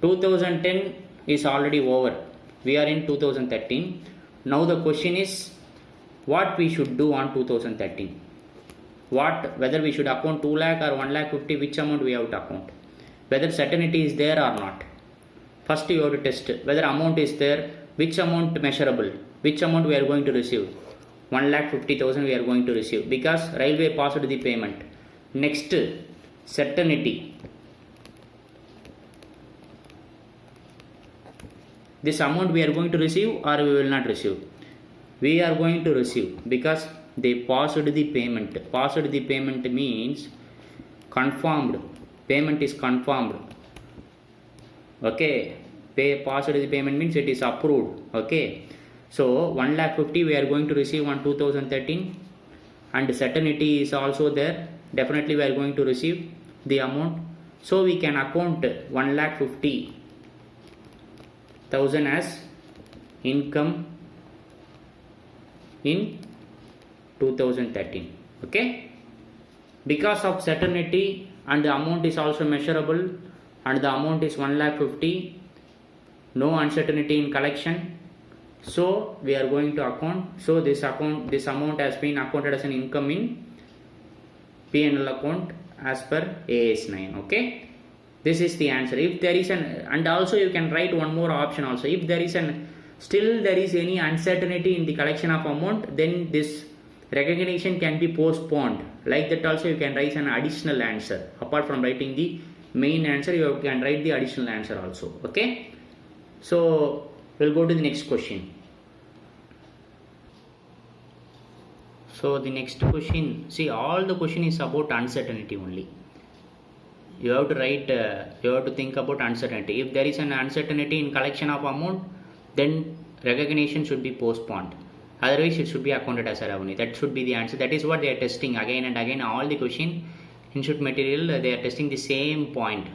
Speaker 1: 2010 is already over. We are in 2013. Now the question is, what we should do on 2013? Whether we should account 2 lakh or 1,50,000, which amount we have to account? Whether certainty is there or not. First you have to test whether amount is there, which amount measurable, which amount we are going to receive. 1,50,000 we are going to receive because railway passed the payment. Next, certainty. this amount we are going to receive or we will not receive? We are going to receive, because they passed the payment. Passed the payment means confirmed. Payment is confirmed. Okay, passed the payment means it is approved. Okay, so 1,50,000 we are going to receive on 2013, and certainty is also there. Definitely we are going to receive the amount. So we can account 1,50,000 as income in 2013. Okay, because of certainty and the amount is also measurable and the amount is 1,50,000, no uncertainty in collection, so we are going to account. So this amount has been accounted as an income in P&L account as per AS 9. Okay, this is the answer. If there is and also you can write one more option also. If there is still there is any uncertainty in the collection of amount, then this recognition can be postponed. Like that also you can write an additional answer. Apart from writing the main answer, you can write the additional answer also. Okay, so we'll go to the next question. So the next question, see, all the question is about uncertainty only. You have to write, you have to think about uncertainty. If there is an uncertainty in collection of amount, then recognition should be postponed. Otherwise, it should be accounted as a revenue. That should be the answer. That is what they are testing again and again. All the question, input material, they are testing the same point.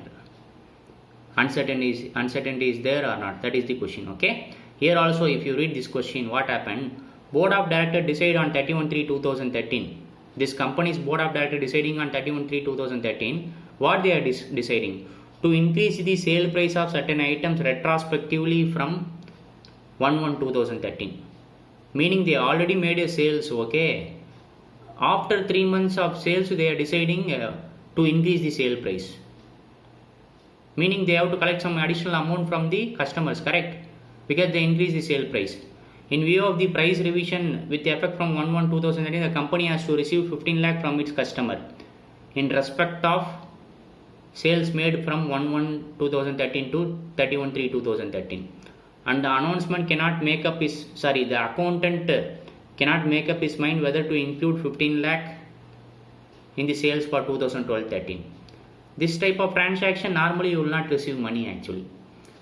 Speaker 1: Uncertainty is there or not? That is the question. Okay. Here also, if you read this question, what happened? Board of Directors decide on 31/3/2013. This company's Board of Directors deciding on 31/3/2013. What they are deciding? To increase the sale price of certain items retrospectively from 1/1/2013. Meaning they already made a sales. Okay. After 3 months of sales, they are deciding to increase the sale price. Meaning they have to collect some additional amount from the customers, correct? Because they increase the sale price. In view of the price revision with effect from 1/1/2013, the company has to receive 15 lakh from its customer in respect of sales made from 1/1/2013 to 31/3/2013. And the announcement cannot make up the accountant cannot make up his mind whether to include 15 lakh in the sales for 2012-13. This type of transaction, normally you will not receive money actually.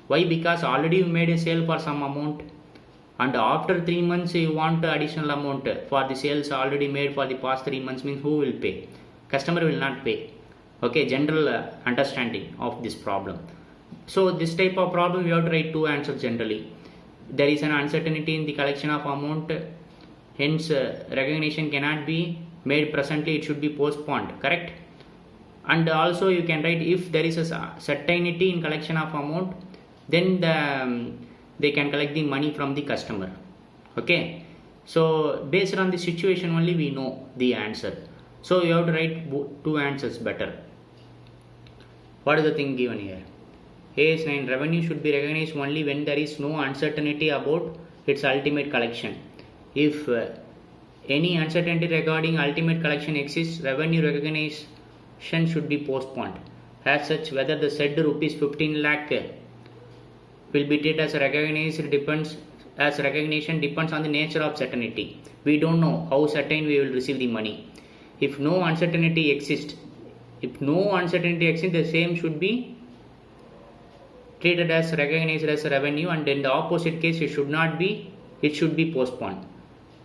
Speaker 1: Why? Because already you made a sale for some amount, and after 3 months you want additional amount for the sales already made for the past 3 months, means who will pay? Customer will not pay. Okay, general understanding of this problem. So this type of problem we have to write two answers generally. There is an uncertainty in the collection of amount, hence recognition cannot be made presently, it should be postponed, correct? And also you can write, if there is a certainty in collection of amount, then they can collect the money from the customer. Okay, so based on the situation only we know the answer. So you have to write two answers better. What is the thing given here? AS 9, revenue should be recognized only when there is no uncertainty about its ultimate collection. If any uncertainty regarding ultimate collection exists, revenue recognition should be postponed. As such, whether the said rupees 15 lakh will be treated as recognized recognition depends on the nature of certainty. We don't know how certain we will receive the money. If no uncertainty exists, the same should be treated as recognized as revenue, and in the opposite case it should be postponed.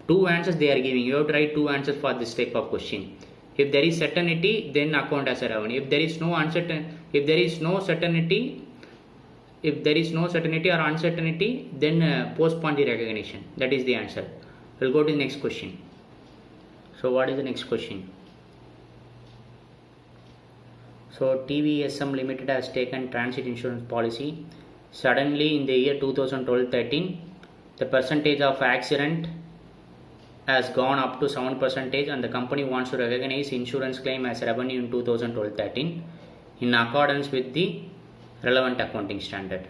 Speaker 1: Two answers they are giving. You have to write two answers for this type of question. If there is certainty, then account as a revenue. If there is no certainty or uncertainty, then postpone the recognition. That is the answer. We'll go to the next question. So what is the next question? So TVSM Limited has taken transit insurance policy. Suddenly in the year 2012-13, the percentage of accident has gone up to 7%, and the company wants to recognize insurance claim as revenue in 2012-13 in accordance with the relevant accounting standard.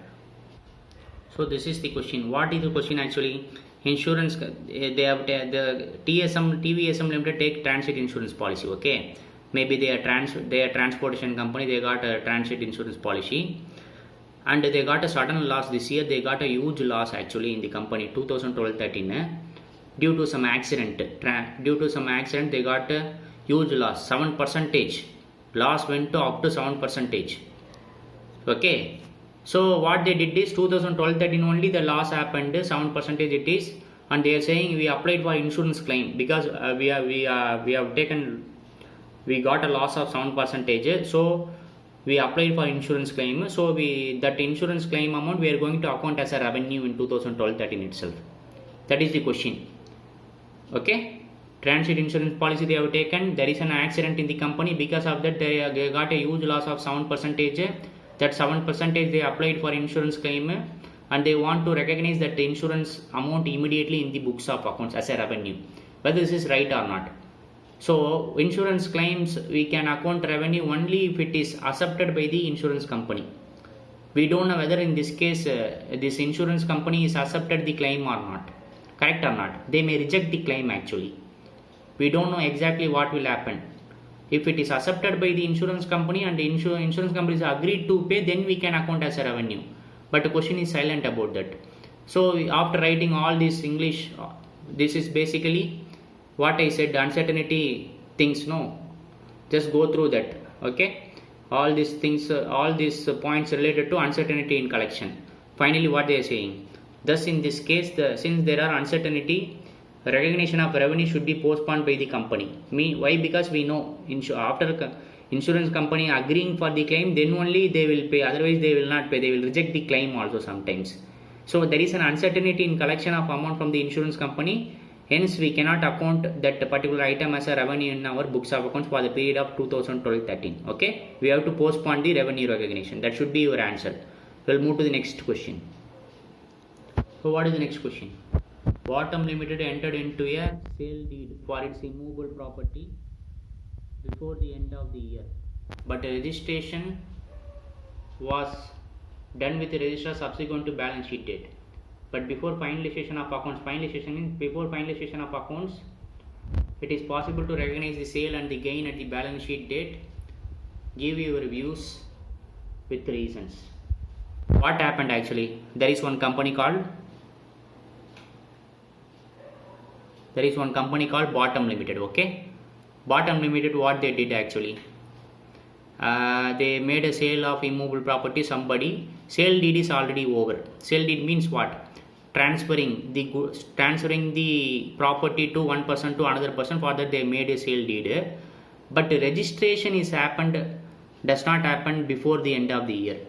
Speaker 1: So this is the question. What is the question actually? Insurance, they have the TVSM Limited take transit insurance policy. Okay, maybe they are transportation company, they got a transit insurance policy. and they got a sudden loss this year. They got a huge loss actually in the company 2012-13 due to some accident. Due to some accident they got a huge loss. 7% loss went to up to 7%. Okay, so what they did is 2012-13 only the loss happened, 7% it is, and they are saying we applied for insurance claim because we got a loss of 7%, so we applied for insurance claim. So that insurance claim amount we are going to account as a revenue in 2012-13 itself. That is the question. Okay, transit insurance policy they have taken. There is an accident in the company, because of that they got a huge loss of 7%. That 7% they applied for insurance claim, and they want to recognize that the insurance amount immediately in the books of accounts as a revenue. Whether this is right or not. So insurance claims we can account revenue only if it is accepted by the insurance company. We don't know whether in this case this insurance company is accepted the claim or not. Correct or not? They may reject the claim actually. We don't know exactly what will happen. If it is accepted by the insurance company and the insurance company is agreed to pay, then we can account as a revenue. But the question is silent about that. So after writing all this English, this is basically what I said, uncertainty things. No, just go through that. Okay, all these things, all these points related to uncertainty in collection. Finally, what they are saying. Thus, in this case, since there are uncertainty, recognition of revenue should be postponed by the company. Why? Because we know after insurance company agreeing for the claim, then only they will pay. Otherwise, they will not pay. They will reject the claim also sometimes. So there is an uncertainty in collection of amount from the insurance company. Hence, we cannot account that particular item as a revenue in our books of accounts for the period of 2012-13. Okay, we have to postpone the revenue recognition. That should be your answer. We'll move to the next question. So, what is the next question? Bottom Limited entered into a sale deed for its immovable property before the end of the year, but a registration was done with the registrar subsequent to balance sheet date. But before finalization of accounts, before finalization of accounts, it is possible to recognize the sale and the gain at the balance sheet date. Give your views with reasons. What happened actually? There is one company called Bottom Limited. Okay, Bottom Limited, what they did actually, they made a sale of immovable property. Somebody, sale deed is already over. Sale deed means what? Transferring the property to one person to another person. For that they made a sale deed, but the registration does not happen before the end of the year.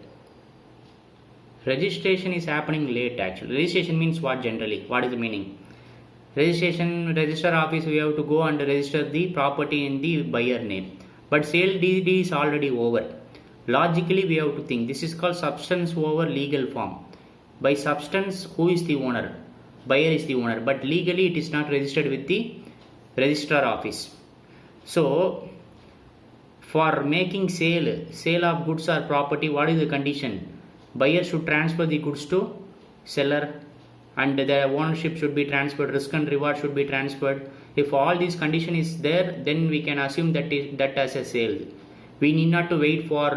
Speaker 1: Registration is happening late actually. Registration means what generally? What is the meaning? Registration, register office, we have to go and register the property in the buyer name. But sale deed is already over. Logically, we have to think. This is called substance over legal form. By substance, who is the owner? Buyer is the owner. But legally, it is not registered with the registrar office. So, for making sale of goods or property, what is the condition? Buyer should transfer the goods to seller, and the ownership should be transferred, risk and reward should be transferred. If all these condition is there, then we can assume that as a sale. We need not to wait for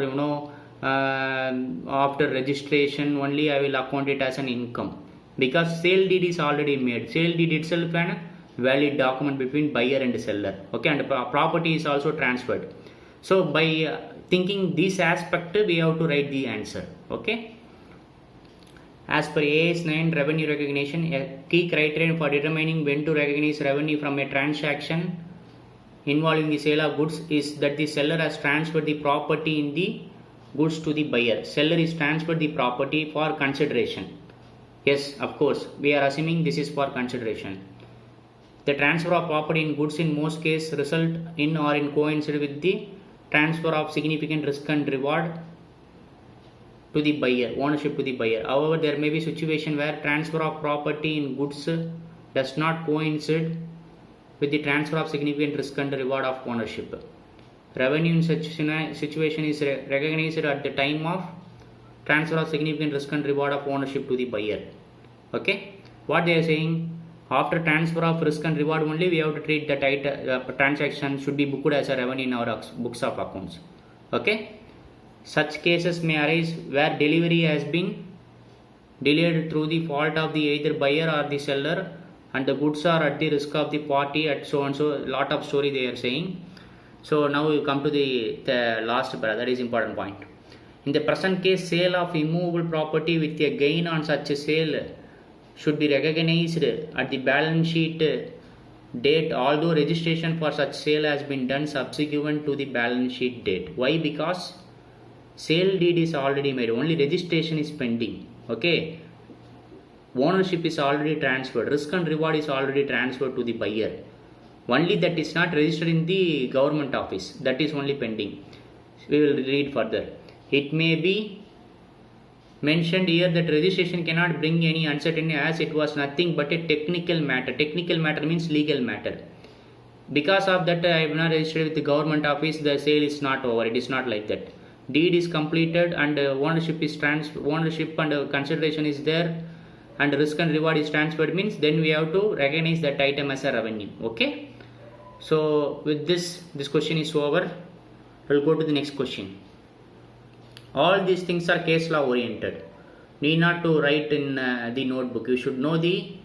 Speaker 1: after registration only I will account it as an income, because sale deed is already made. Sale deed itself an valid document between buyer and seller. Okay, and property is also transferred. So by thinking this aspect, we have to write the answer. Okay. As per AS 9 revenue recognition, a key criterion for determining when to recognize revenue from a transaction involving the sale of goods is that the seller has transferred the property in the goods to the buyer. Seller is transferred the property for consideration. Yes, of course, we are assuming this is for consideration. The transfer of property in goods in most cases result in or in coincide with the transfer of significant risk and reward to the buyer, ownership to the buyer. However, there may be situation where transfer of property in goods does not coincide with the transfer of significant risk and reward of ownership. Revenue in such situation is recognized at the time of transfer of significant risk and reward of ownership to the buyer. Okay, what they are saying, after transfer of risk and reward only we have to treat the transaction should be booked as a revenue in our books of accounts. Okay, Such cases may arise where delivery has been delayed through the fault of the either buyer or the seller, and the goods are at the risk of the party at so and so. Lot of story they are saying. So now we come to the last paragraph. That is important point. In the present case, sale of immovable property with a gain on such a sale should be recognized at the balance sheet date, although registration for such sale has been done subsequent to the balance sheet date. Why? Because sale deed is already made, only registration is pending. Okay, ownership is already transferred, risk and reward is already transferred to the buyer, only that is not registered in the government office, that is only pending. We will read further. It may be mentioned here that registration cannot bring any uncertainty, as it was nothing but a technical matter. Technical matter means legal matter. Because of that, I have not registered with the government office, the sale is not over. It is not like that. Deed is completed and ownership is ownership and consideration is there, and risk and reward is transferred, means then we have to recognize that item as a revenue. Okay, so with this question is over. We'll go to the next question. All these things are case law oriented, need not to write in the notebook. You should know the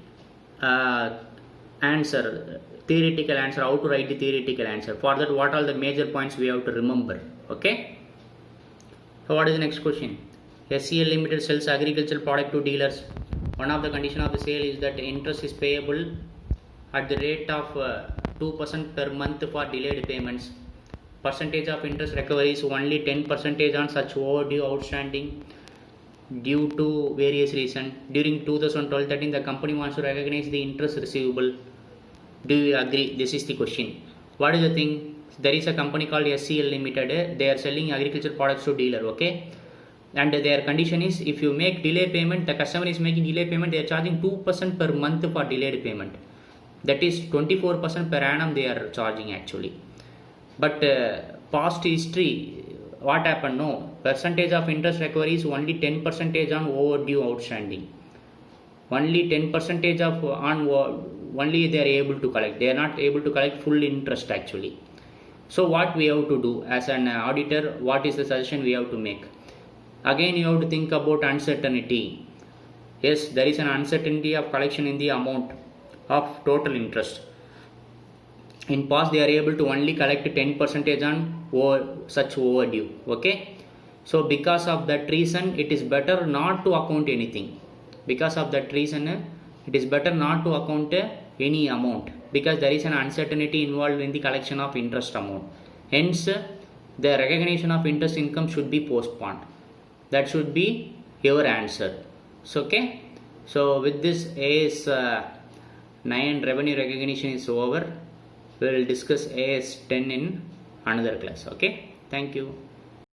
Speaker 1: answer, theoretical answer, how to write the theoretical answer. For that, what are the major points we have to remember. Okay, so what is the next question? SCL Limited sells agricultural product to dealers. One of the condition of the sale is that interest is payable at the rate of 2% per month for delayed payments. Percentage of interest recovery is only 10% on such overdue outstanding due to various reasons. During 2012-13, the company wants to recognize the interest receivable. Do you agree? This is the question. What is the thing? There is a company called SCL Limited. They are selling agricultural products to dealer. Okay, and their condition is, if you make delay payment, the customer is making delay payment, they are charging 2% per month for delayed payment. That is 24% per annum they are charging actually. But past history, what happened? No, percentage of interest recovery is only 10% on overdue outstanding. Only 10% of only they are able to collect. They are not able to collect full interest actually. So what we have to do as an auditor? What is the suggestion we have to make? Again, you have to think about uncertainty. Yes, there is an uncertainty of collection in the amount of total interest. In past, they are able to only collect 10% on such overdue. Okay, so because of that reason, it is better not to account anything. Because of that reason, it is better not to account any amount, because there is an uncertainty involved in the collection of interest amount. Hence, the recognition of interest income should be postponed. That should be your answer. So okay, so with this AS 9 revenue recognition is over. We will discuss AS 10 in another class. Okay, thank you.